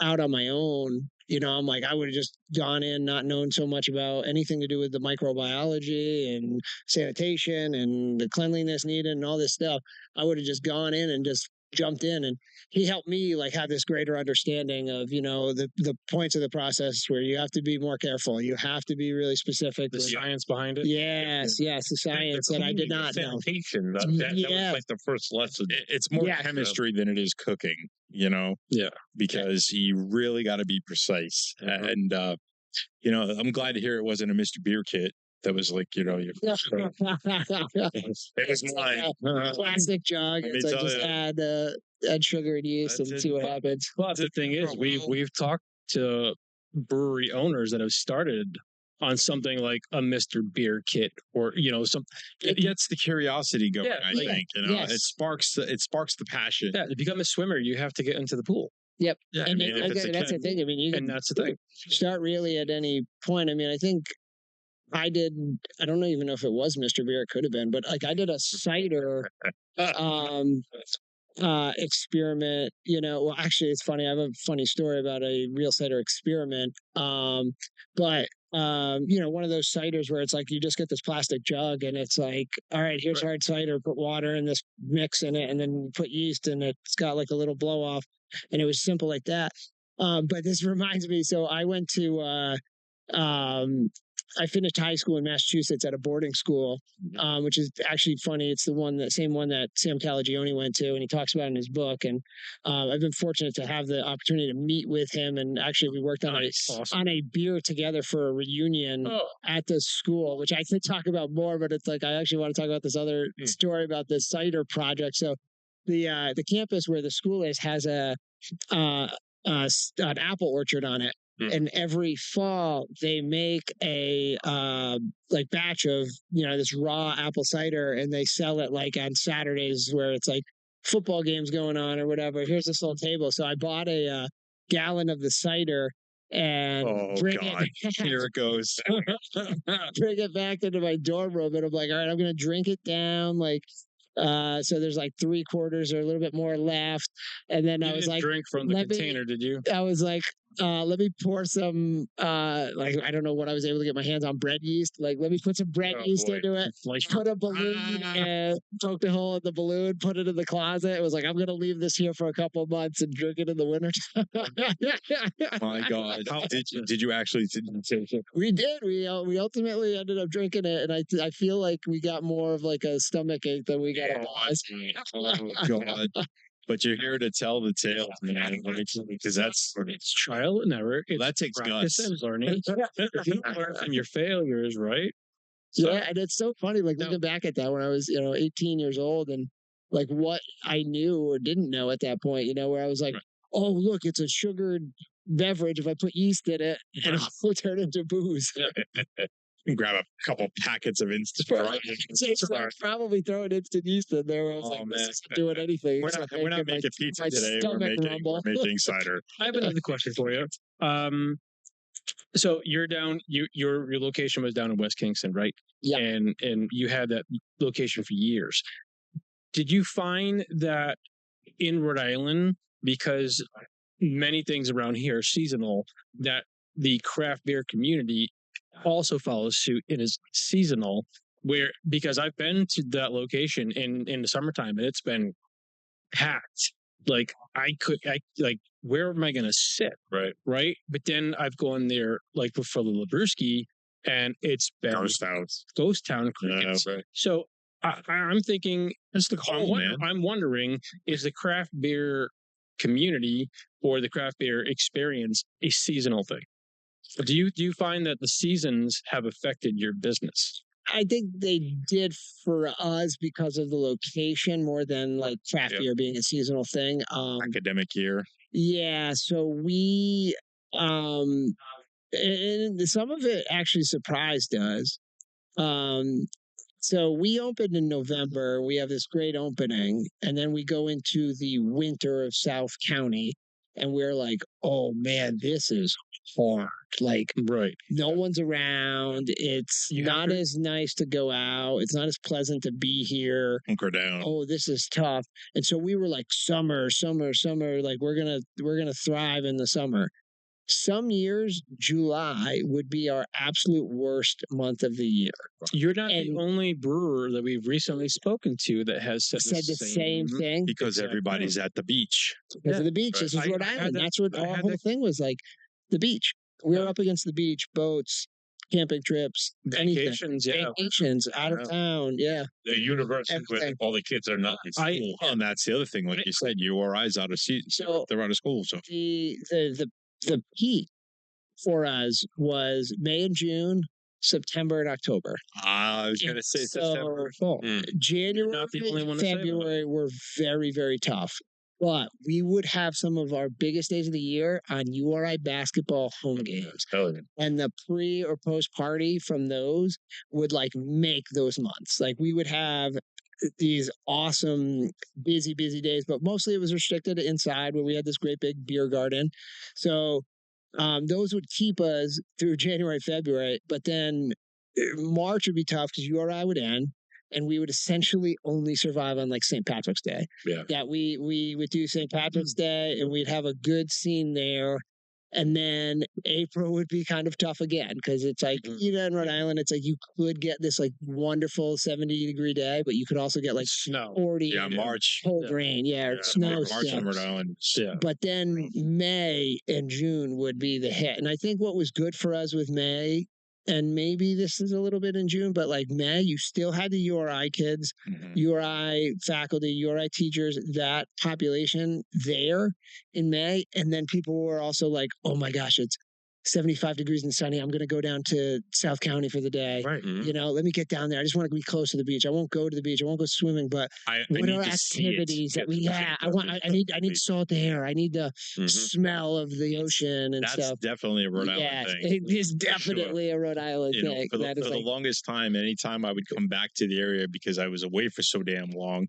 out on my own, I'm like, I would have just gone in not knowing so much about anything to do with the microbiology and sanitation and the cleanliness needed and all this stuff. I would have just gone in and just jumped in, and he helped me like have this greater understanding of the points of the process where you have to be more careful, you have to be really specific, the science behind it. Yes, the science that I did not know. Sanitation, that was like the first lesson. It's more chemistry than it is cooking, because you really got to be precise. And I'm glad to hear it wasn't a Mr. Beer kit. That was like, it was mine. Plastic jug. It's like just add sugar and yeast and see what happens. Well, the thing is, we've talked to brewery owners that have started on something like a Mr. Beer kit, or it gets the curiosity going. I think yes. it sparks the passion. Yeah, to become a swimmer, you have to get into the pool. Yep. Yeah, and that's the thing. I mean, you can that's the thing. Start really at any point. I mean, I think I don't even know if it was Mr. Beer, it could have been, but like I did a cider experiment, well, actually it's funny. I have a funny story about a real cider experiment. But one of those ciders where it's like, you just get this plastic jug and it's like, all right, here's hard cider, put water in this mix in it, and then put yeast, and it's got like a little blow off, and it was simple like that. But this reminds me, so I went to, I finished high school in Massachusetts at a boarding school, which is actually funny. It's the same one that Sam Calagione went to, and he talks about in his book. And I've been fortunate to have the opportunity to meet with him. And actually, we worked on on a beer together for a reunion at the school, which I could talk about more. But it's like I actually want to talk about this other story about the cider project. So the campus where the school is has a an apple orchard on it. And every fall they make a like batch of this raw apple cider, and they sell it like on Saturdays where it's like football games going on or whatever. Here's this little table. So I bought a gallon of the cider and bring God, here it goes. bring it back into my dorm room, and I'm like, all right, I'm gonna drink it down like. So there's like 3/4 or a little bit more left, and then You I was didn't like, drink from the let me- container, did you? I was like, let me pour some like I don't know what I was able to get my hands on, bread yeast. Like, let me put some bread yeast boy. into it. Like, Put a balloon and poke a hole in the balloon, put it in the closet. It was like, I'm gonna leave this here for a couple of months and drink it in the winter. My God, did you actually? We did. We ultimately ended up drinking it, and I feel like we got more of like a stomach ache than we got a pause. Oh God. But you're here to tell the tale, man, because that's it's trial and error. It's that takes practice guts. and learning. You learn from your failures, right? So- Yeah, and it's so funny, like looking back at that when I was, 18 years old, and like what I knew or didn't know at that point, where I was like, oh, look, it's a sugared beverage. If I put yeast in it, and it'll turn into booze. Grab a couple packets of instant. Probably throwing instant yeast in there. I was like, this isn't doing anything. We're except not making making pizza my today. We're stomach making, rumble. cider. I have another question for you. So you're down. Your location was down in West Kingston, right? Yeah. And you had that location for years. Did you find that in Rhode Island, because many things around here are seasonal, that the craft beer community also follows suit and is seasonal? Where because I've been to that location in the summertime and it's been packed. Like where am I going to sit? Right. But then I've gone there like for the Labruski, and it's been ghost town crickets. Right. So I'm thinking, It's the cold, man. I'm wondering, is the craft beer community or the craft beer experience a seasonal thing? Do you find that the seasons have affected your business? I think they did for us because of the location more than like craft beer being a seasonal thing. Academic year. Yeah, so we and some of it actually surprised us. So we opened in November. We have this great opening, and then we go into the winter of South County, and we're like, "Oh man, this is hard." Like, no one's around. It's not as nice to go out. It's not as pleasant to be here. Hunker down. Oh, this is tough. And so we were like, summer. Like we're gonna thrive in the summer. Some years, July would be our absolute worst month of the year. You're not the only brewer that we've recently spoken to that has said the same thing because everybody's at the beach. because of the beach. This is Rhode Island. That's what our whole thing was like. The beach. We were up against the beach, boats, camping trips, vacations, vacations out of town. Yeah, The university where all the kids are not in school. And that's the other thing, like you said, URI's out of season, so they're out of school. So the peak for us was May and June, September and October. I was going to say September, fall. January, February were very, very tough. But we would have some of our biggest days of the year on URI basketball home games. And the pre or post party from those would like make those months. Like we would have these awesome, busy days, but mostly it was restricted to inside where we had this great big beer garden. So those would keep us through January, February, but then March would be tough because URI would end. And we would essentially only survive on like St. Patrick's Day. Yeah. That we would do St. Patrick's Day and we'd have a good scene there. And then April would be kind of tough again because it's like, in Rhode Island, it's like you could get this like wonderful 70-degree day, but you could also get like snow, 40, March, cold rain, snow. March in Rhode Island. But then May and June would be the hit. And I think what was good for us with May, and maybe this is a little bit in June, but like May, you still had the URI kids, URI faculty, URI teachers, that population there in May. And then people were also like, oh my gosh, it's 75 degrees and sunny. I'm going to go down to South County for the day. Right. Mhm. You know, let me get down there. I just want to be close to the beach. I won't go to the beach. I won't go swimming, but I what need are to see it. activities that we, Yeah, I need salt air. I need the Mhm. smell of the ocean and That's stuff. definitely a Rhode Island Yes, thing. it is for sure. definitely a Rhode Island You know, thing. for the, That is for the like, longest time, anytime I would come back to the area because I was away for so damn long,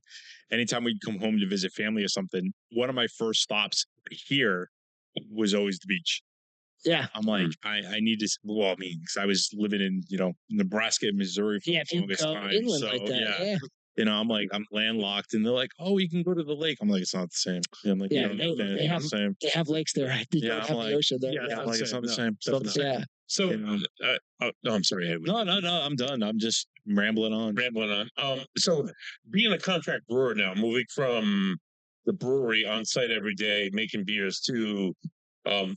anytime we'd come home to visit family or something, one of my first stops here was always the beach. yeah. I'm like, I need to. Well, I mean, because I was living in Nebraska and Missouri for Yeah, if the you longest go time. inland So like that, yeah, I'm like, I'm landlocked, and they're like, oh, you can go to the lake. I'm like, it's not the same. Yeah, I'm like, Yeah, you don't understand. they It's not have the same. they have lakes there. They Yeah, don't I'm have like, the ocean there. yeah, Yeah, I'm like, it's not the same. It's not the definitely. same. Yeah. So, You know? no, I'm sorry, Edwin. No, I'm done. I'm just rambling on. Rambling on. So being a contract brewer now, moving from the brewery on site every day, making beers to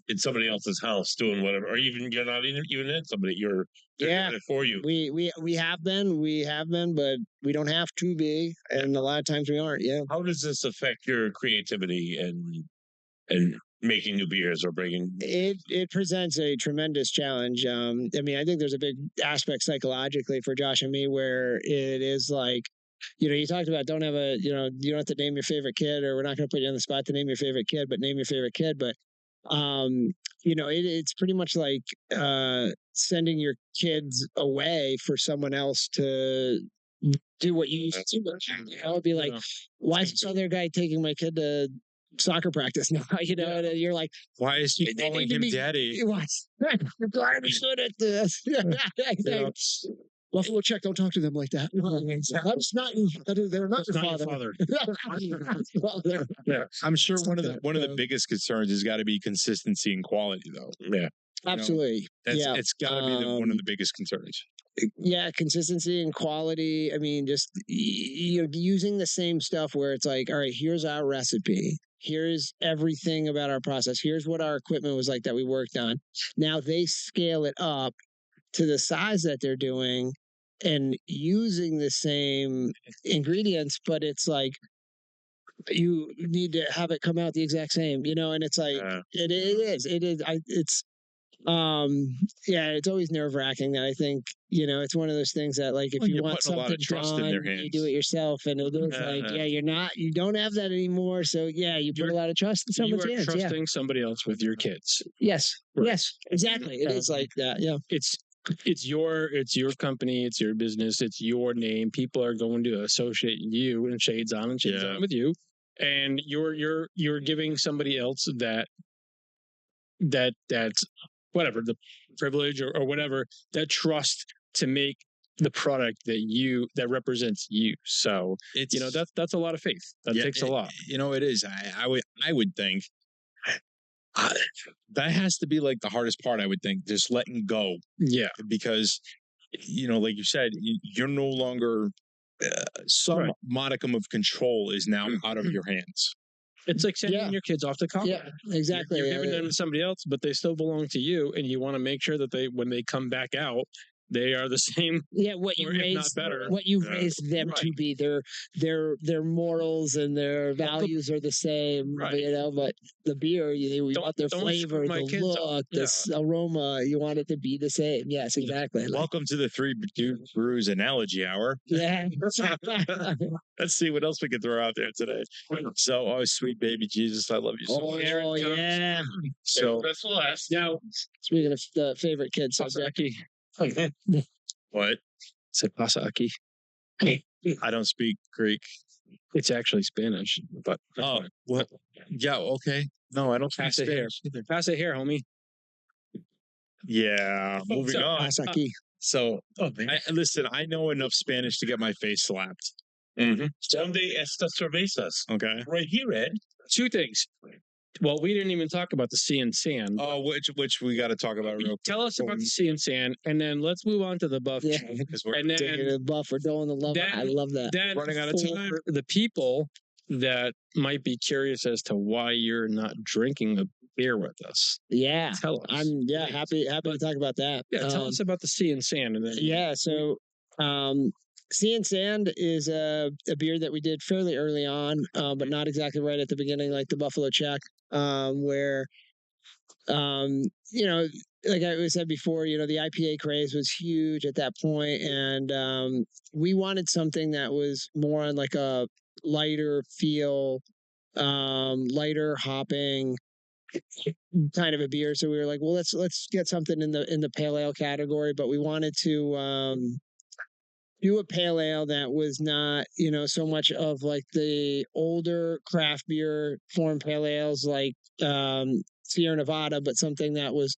in somebody else's house doing whatever, or even you're not even in somebody, they're Yeah. doing it for you. We have been, but we don't have to be, and a lot of times we aren't. Yeah. How does this affect your creativity and making new beers or bringing? It presents a tremendous challenge. I mean, I think there's a big aspect psychologically for Josh and me where it is like, you talked about don't have a, you don't have to name your favorite kid, or we're not going to put you on the spot to name your favorite kid, but name your favorite kid. But, it's pretty much like sending your kids away for someone else to do what you used to do. I would be like, why is this other guy taking my kid to soccer practice now? And you're like, Why is he they calling need to him be- daddy? What? You're glad we good at this. Buffalo check. Don't talk to them like that. That's not. They're not your not your father. father. Yeah, I'm sure one of the biggest concerns has got to be consistency and quality, though. Yeah. Absolutely. Yeah. It's got to be one of the biggest concerns. Yeah, consistency and quality. I mean, just using the same stuff where it's like, all right, here's our recipe. Here's everything about our process. Here's what our equipment was like that we worked on. Now they scale it up to the size that they're doing and using the same ingredients, but it's like you need to have it come out the exact same, and it's like it is. It's always nerve-wracking. That I think it's one of those things that, like, if Well, you you're want putting a lot something of trust in their done, you do hands. it yourself, and it is like, you don't have that anymore. So you put a lot of trust in You someone's are hands. trusting somebody else with your kids. Yes, Right. yes, exactly. It is like that. Yeah, It's your company, it's your business, it's your name. People are going to associate you and Shaidzon with you, and you're giving somebody else that's whatever, the privilege or whatever, that trust to make the product that represents you. So It's that's a lot of faith. That takes a lot. It is. I would think that has to be like the hardest part. I would think just letting go, Yeah. because like you said, you're no longer some modicum of control is now out of your hands. It's like sending your kids off to college. yeah, exactly. You're giving them to somebody else, but they still belong to you, and you want to make sure that when they come back out, they are the same. Yeah, what you or if not raised, better. what you raised them to be. Their morals and their values are the same. Right. But the beer, you want their don't flavor, screw my the kids up. look, this aroma. You want it to be the same. Yes, exactly. Welcome to the Three Brews Analogy Hour. Yeah. Let's see what else we can throw out there today. So, sweet baby Jesus, I love you so much. Oh yeah. So, That's the last. Now, Speaking of the favorite kids, subject. what? It's a pasaki. I don't speak Greek. It's actually Spanish, but Oh, well, yeah, okay. No, I don't speak pass it here. Spanish either. Pass it here, homie. Yeah, moving So, on. Asaki. So, listen, I know enough Spanish to get my face slapped. Donde estas cervezas? Okay. Right here, Ed. Two things. Well, we didn't even talk about the sea and sand. Oh, which we got to talk about real quick. Tell us about the sea and sand, and then let's move on to the buff. Yeah. because we're And Taking then a buff or doing the love. I love that. running out of time. For the people that might be curious as to why you're not drinking a beer with us, Yeah. tell us. I'm happy to talk about that. Yeah, tell us about the sea and sand, and then Yeah, so Sea and Sand is a beer that we did fairly early on, but not exactly right at the beginning, like the Buffalo Check, where you know, like I said before, you know, the IPA craze was huge at that point, and we wanted something that was more on like a lighter feel, lighter hopping kind of a beer. So we were like, well, let's get something in the pale ale category, but we wanted to do a pale ale that was not, you know, so much of like the older craft beer form pale ales like Sierra Nevada, but something that was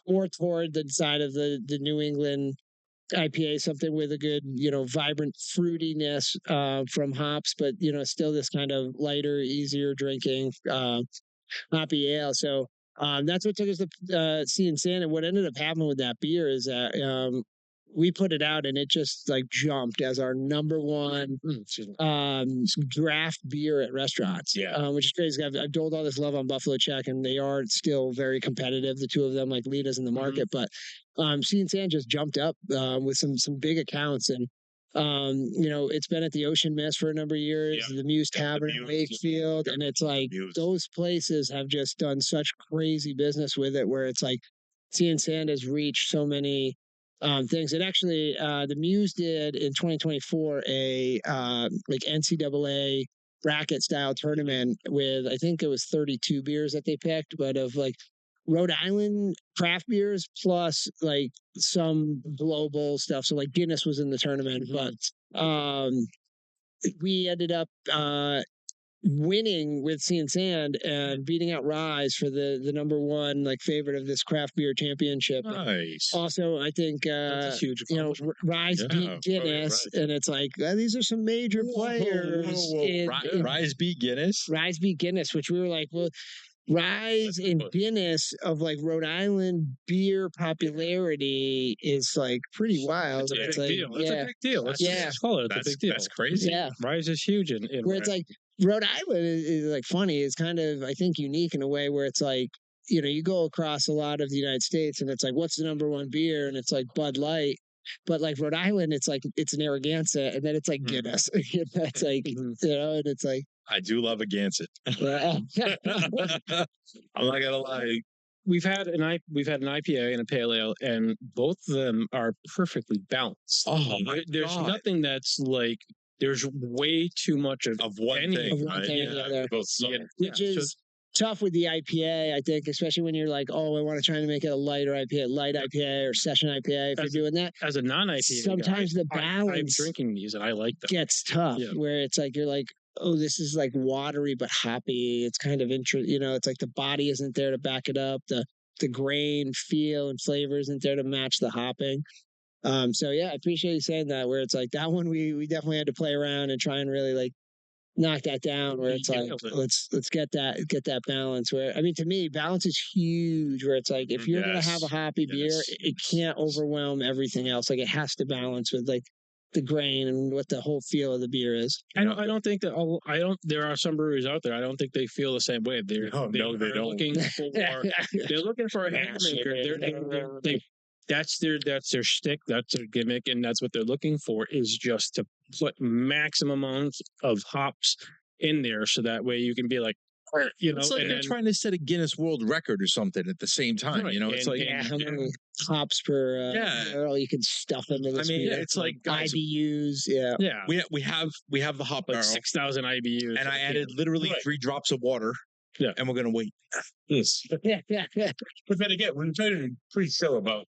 more toward the side of the New England IPA, something with a good, you know, vibrant fruitiness from hops, but you know, still this kind of lighter, easier drinking hoppy ale. So that's what took us to Sea and Sand. And what ended up happening with that beer is that we put it out and it just like jumped as our number one draft beer at restaurants. Yeah. Which is crazy. I've doled all this love on Buffalo Check, and they are still very competitive. The two of them like lead us in the market, but Sea and Sand just jumped up with some big accounts. And you know, it's been at the Ocean Mist for a number of years, the Muse Tavern in Wakefield, and it's like those places have just done such crazy business with it, where it's like Sea and Sand has reached so many things. And actually, the Muse did in 2024 a like NCAA bracket style tournament with, I think it was 32 beers that they picked, but of like Rhode Island craft beers plus like some global stuff. So like Guinness was in the tournament, but we ended up winning with Sea and Sand and beating out Rise for the number one like favorite of this craft beer championship. Nice. Also, I think That's a huge you know, Rise beat Guinness, and it's like these are some major players. Rise beat Guinness. Rise beat Guinness, which we were like, well, Rise and Guinness of like Rhode Island beer popularity is like pretty wild. It's It's a big like, deal. It's a big deal. It's a big deal. That's crazy. Yeah. Rise is huge in where it's like Rhode Island is like funny. It's kind of, I think, unique in a way where it's like, you know, you go across a lot of the United States and it's like, what's the number one beer? And it's like Bud Light. But like Rhode Island, it's like it's an Narragansett, and then it's like Guinness. It's like, you know, and it's like I do love a Gansett. I'm not gonna lie. we've had an IPA and a pale ale, and both of them are perfectly balanced. Oh my There's God. nothing that's like there's way too much of Of one any thing, of one right? thing or the other. Both suck. Which is tough with the IPA, I think, especially when you're like, oh, I want to try to make it a lighter IPA, light IPA or session IPA. If you're doing that, as a non-IPA, sometimes the I'm balance drinking these and I like them. gets tough. Yeah. Where it's like you're like, oh, this is like watery but hoppy. It's kind of you know, it's like the body isn't there to back it up. The grain feel and flavor isn't there to match the hopping. So yeah, I appreciate you saying that. Where it's like that one, we definitely had to play around and try and really like knock that down. Where it's like let's get that balance. Where I mean, to me, balance is huge. Where it's like if you're gonna have a hoppy beer, it can't overwhelm everything else. Like it has to balance with like the grain and what the whole feel of the beer is. I don't think that there are some breweries out there. I don't think they feel the same way. They don't. Looking for, they're looking for a haymaker. That's their shtick. That's their gimmick, and that's what they're looking for is just to put maximum amounts of hops in there, so that way you can be like, you know, It's like they're trying to set a Guinness World Record or something at the same time. Right. You know, it's like How many hops per barrel you can stuff into this beer? it's like guys, IBUs. Yeah. yeah, we have the hop like barrel, 6,000 IBUs, and I added literally 3 drops of water. Yeah. And we're gonna wait. Yes. Yeah. But then again, we're talking pretty chill about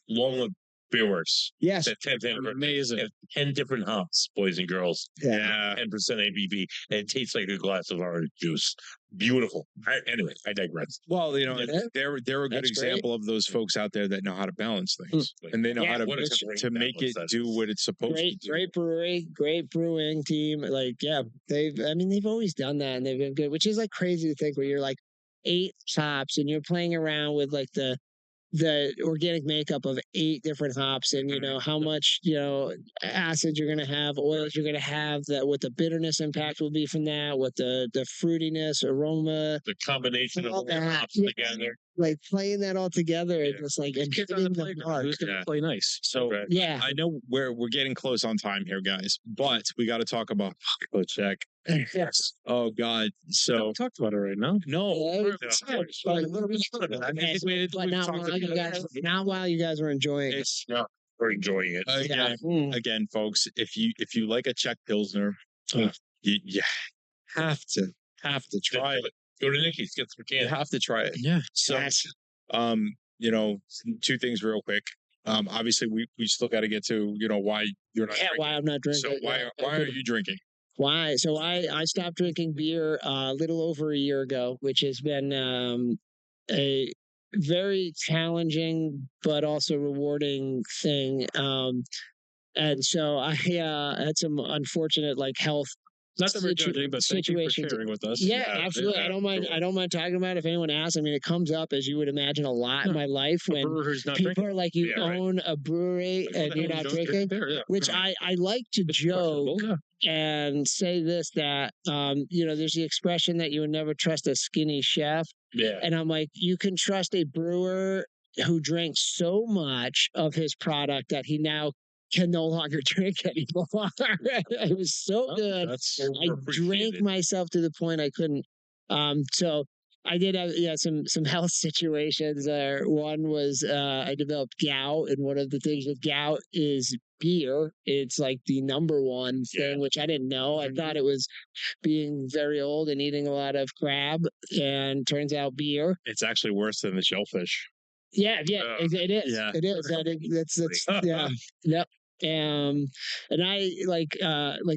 long beer works. Yes. That 10th anniversary. amazing. Have 10 different hops, boys and girls. Yeah. 10% ABV, and it tastes like a glass of orange juice. Beautiful. Anyway, I digress. Well, you know, Yeah. they're a good That's example of those folks out there that know how to balance things, and they know how What a to great make it balance do what it's supposed to do. Great brewery, great brewing team. Like, yeah, they've always done that, and they've been good, which is like crazy to think where you're like 8 hops and you're playing around with like the organic makeup of 8 different hops, and you know how much, you know, acid you're going to have, oils you're going to have, that what the bitterness impact will be from that, what the fruitiness, aroma, The combination of all all the that, hops yeah. together. like playing that all together and just like and Kids on hitting the the playground. mark. Who's going to play nice? So Yeah. I know we're getting close on time here, guys, but we got to talk about Buffalo Check. Yes. Oh God. So We talked about it right now. no. Not while you guys were enjoying it. It's We're enjoying it. again, Mm. again, folks. If you like a Czech Pilsner, you have to try it. Go to Nikki's, get some You cans. have to try it. Yeah. So, you know, two things real quick. Obviously, we still got to get to why you're not. Yeah, drinking. why I'm not drinking. So why are you drinking? Why? So I stopped drinking beer a little over a year ago, which has been a very challenging but also rewarding thing. And so I had some unfortunate health Not that we're judging, but thank you for situations. sharing with us. Yeah, absolutely. I don't mind. I don't mind talking about it if anyone asks. I mean, it comes up, as you would imagine, a lot in my life A when brewer who's not people drinking. are like, "You Yeah, right. own a brewery and you're not drinking," Beer, which I like to joke Yeah. and say this, that there's the expression that you would never trust a skinny chef, Yeah. and I'm like, you can trust a brewer who drinks so much of his product that he now can no longer drink anymore. It was so good. That's I drank myself to the point I couldn't. So I did have some health situations there. One was I developed gout, and one of the things with gout is beer. It's like the number one thing, which I didn't know. I thought it was being very old and eating a lot of crab, and turns out beer. It's actually worse than the shellfish. Yeah, it is. Yeah. It is. That's yeah. Yep. And I like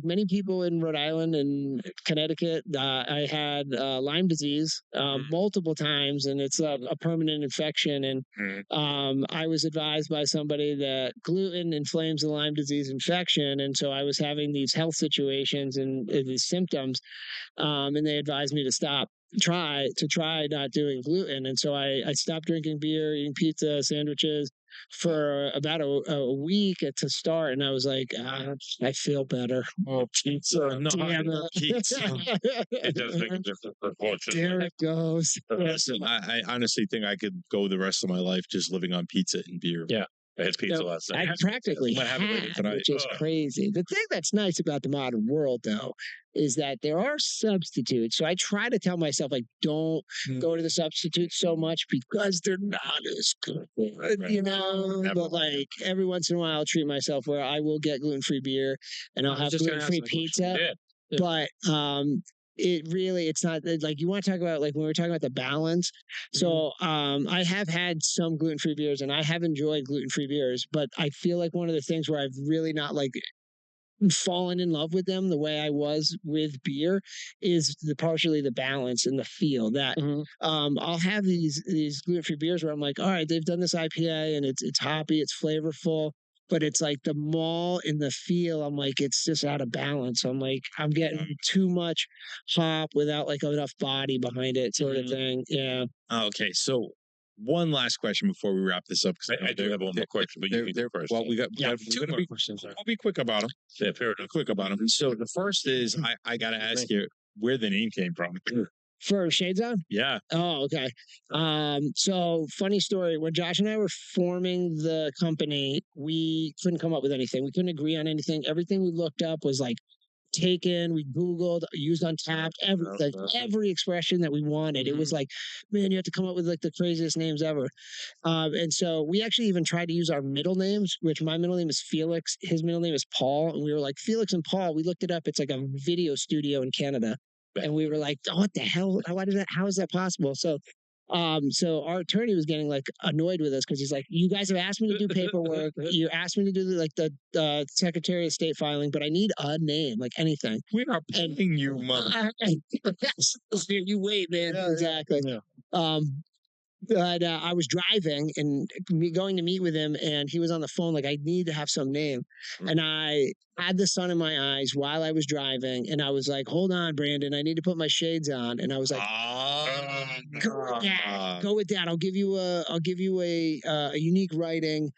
many people in Rhode Island and Connecticut, I had Lyme disease multiple times, and it's a permanent infection. And I was advised by somebody that gluten inflames the Lyme disease infection, and so I was having these health situations and these symptoms, and they advised me to try not doing gluten. And so I stopped drinking beer, eating pizza, sandwiches for about a week to start, and I was like, I feel better. Oh, pizza! No, Damn it. pizza. It does make a difference, unfortunately. There it goes. Listen, I honestly think I could go the rest of my life just living on pizza and beer. Yeah. I had pizza last I night. practically Might have it later have, tonight. which is crazy. The thing that's nice about the modern world, though, is that there are substitutes. So I try to tell myself, don't go to the substitutes so much because they're not as good, But every once in a while, I'll treat myself where I will get gluten-free beer and I'll have gluten-free pizza. Yeah. But it's not like you want to talk about when we were talking about the balance. So I have had some gluten-free beers and I have enjoyed gluten-free beers, but I feel like one of the things where I've really not fallen in love with them the way I was with beer is partially the balance and the feel that I'll have these gluten-free beers where I'm like, all right, they've done this IPA and it's hoppy, it's flavorful, but it's like the malt and the feel, I'm like, it's just out of balance. I'm like, I'm getting too much hop without enough body behind it, sort of thing. Yeah. Okay, so one last question before we wrap this up. I do have one more question, but you can go first. Well, we got two more questions. We'll be quick about them. Yeah, fair enough. Quick about them. So the first is I got to ask you where the name came from. For Shaidzon? Yeah. Oh, okay. So funny story. When Josh and I were forming the company, we couldn't come up with anything. We couldn't agree on anything. Everything we looked up was taken, we Googled, used Untapped, every expression that we wanted. It was like, man, you have to come up with the craziest names ever. And so we actually even tried to use our middle names, which my middle name is Felix. His middle name is Paul. And we were like, Felix and Paul. We looked it up. It's like a video studio in Canada. And we were like, oh, what the hell? How is that possible? So our attorney was getting annoyed with us because he's like, you guys have asked me to do paperwork. You asked me to do the Secretary of State filing, but I need a name, anything. We are paying you money. You wait, man. Yeah, exactly. Yeah. But I was driving and going to meet with him, and he was on the phone I need to have some name. And I had the sun in my eyes while I was driving, and I was like, hold on, Brandon, I need to put my shades on. And I was like, go with that. I'll give you a unique writing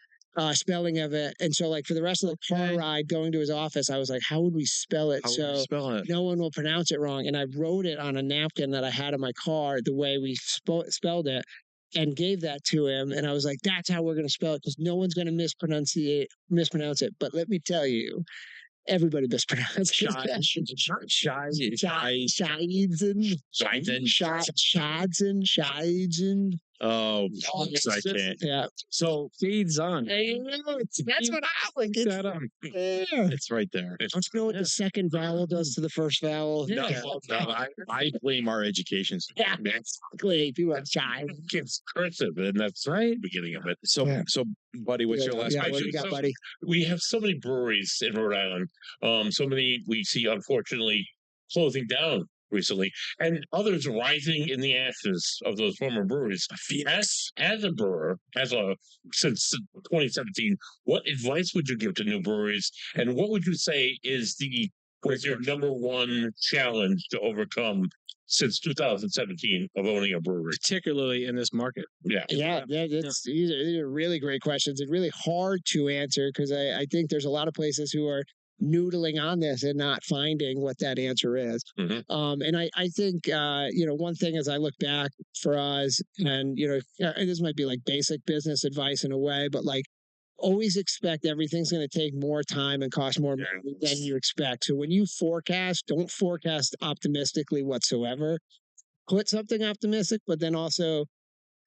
spelling of it. And so for the rest of the car ride going to his office, I was like, how would we spell it no one will pronounce it wrong? And I wrote it on a napkin that I had in my car the way we spelled it, and gave that to him. And I was like, that's how we're going to spell it, because no one's going to mispronounce it. But let me tell you, everybody mispronounces Shaidzon. Oh, I can't. Yeah. So Shaidzon. That's what I like. it's right there. Don't you know what the second vowel does to the first vowel? No, I blame our education. Yeah, exactly. People are shy. It's cursive, and that's right the beginning of it. So, buddy, what's your last Yeah, what question? do you got, So- buddy? We have so many breweries in Rhode Island. So many we see, unfortunately, closing down recently, and others rising in the ashes of those former breweries. As a brewer, since 2017, what advice would you give to new breweries, and what would you say was your number one challenge to overcome since 2017 of owning a brewery? Particularly in this market. Yeah, these are really great questions and really hard to answer because I think there's a lot of places who are noodling on this and not finding what that answer is. Mhm. And I think, one thing as I look back for us, and, this might be like basic business advice in a way, but like always expect everything's going to take more time and cost more money than you expect. So when you forecast, don't forecast optimistically whatsoever. Put something optimistic, but then also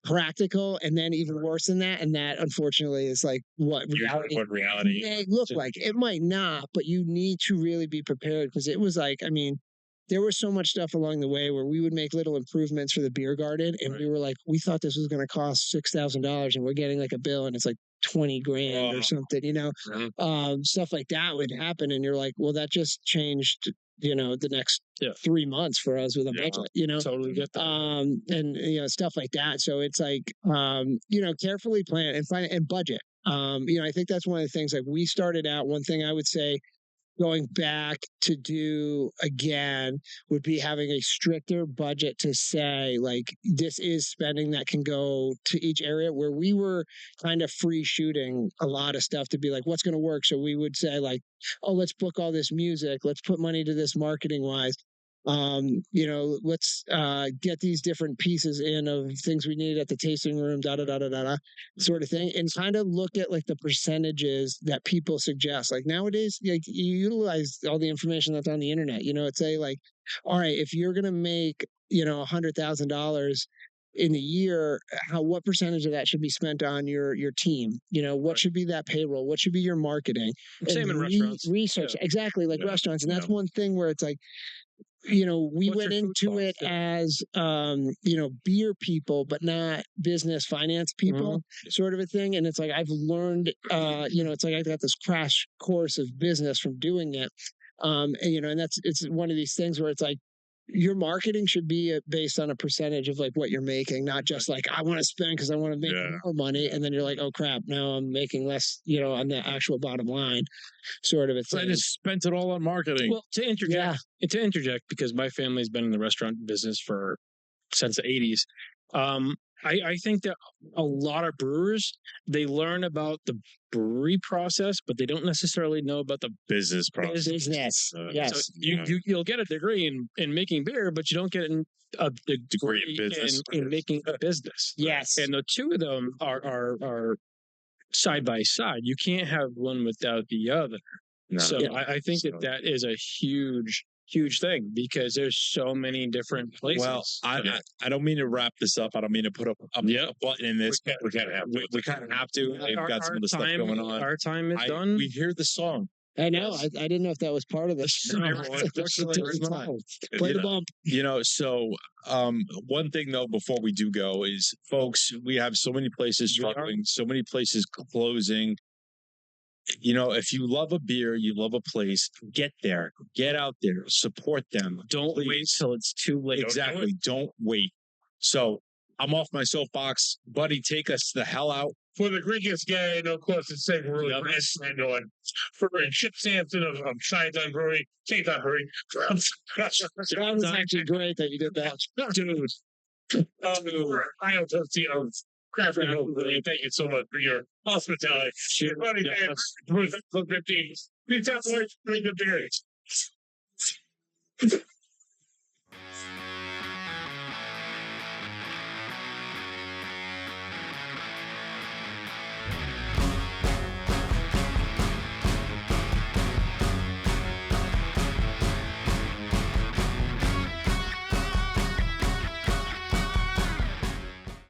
practical, and then even worse than that. And that, unfortunately, is like what reality may look like. It might not, but you need to really be prepared because it was like, I mean, there was so much stuff along the way where we would make little improvements for the beer garden, and we were like, we thought this was going to cost $6,000, and we're getting like a bill, and it's like 20 grand or something, stuff like that would happen, and you're like, well, that just changed, the next 3 months for us with a budget, Totally get that. and stuff like that. So it's like, carefully plan and find and budget. I think that's one of the things. Like we started out, one thing I would say going back to do again would be having a stricter budget to say like this is spending that can go to each area, where we were kind of free shooting a lot of stuff to be like what's going to work. So we would say like, oh, let's book all this music, let's put money to this marketing wise, let's get these different pieces in of things we need at the tasting room, sort of thing, and kind of look at like the percentages that people suggest. Like nowadays, like you utilize all the information that's on the internet. It's say like, all right, if you're gonna make $100,000 in the year, what percentage of that should be spent on your team? What should be that payroll? What should be your marketing? Same in restaurants. Research exactly like restaurants, and that's one thing where it's like, we went into it as, beer people, but not business finance people, sort of a thing. And it's like, I've learned, it's like I got this crash course of business from doing it. And it's one of these things where it's like, your marketing should be based on a percentage of like what you're making, not just like, I want to spend because I want to make more money. And then you're like, oh crap, now I'm making less, on the actual bottom line, sort of a thing. I just spent it all on marketing. Well, to interject, because my family's been in the restaurant business since the 80s. I think that a lot of brewers, they learn about the brewery process, but they don't necessarily know about the business process. Business, yes. So you'll get a degree in making beer, but you don't get a degree in business in making a business. Yes, and the two of them are side by side. You can't have one without the other. No. So I think that is a huge thing because there's so many different places. Well, I don't mean to wrap this up. I don't mean to put a button in this. We kind of have to. We kind of have to. We've got some of the stuff going on. Our time is done. We hear the song. I know. I didn't know if that was part of this. No, Play the bump. So one thing though, before we do go is, folks, we have so many places struggling, so many places closing. If you love a beer, you love a place, get there, get out there, support them. Don't wait till it's too late. Exactly. Don't wait. So I'm off my soapbox. Buddy, take us the hell out. For the Greekest guy, of course, it's saying really nice and on. For Chip Sampson of Shaidzon Brewery, Shaidzon Brewery. That was actually great that you did that. Dude. Ohio Toasty of Craft Brewery. Thank you so much for your hospitality. Everybody, Bruce, Club 15. Please have good beers.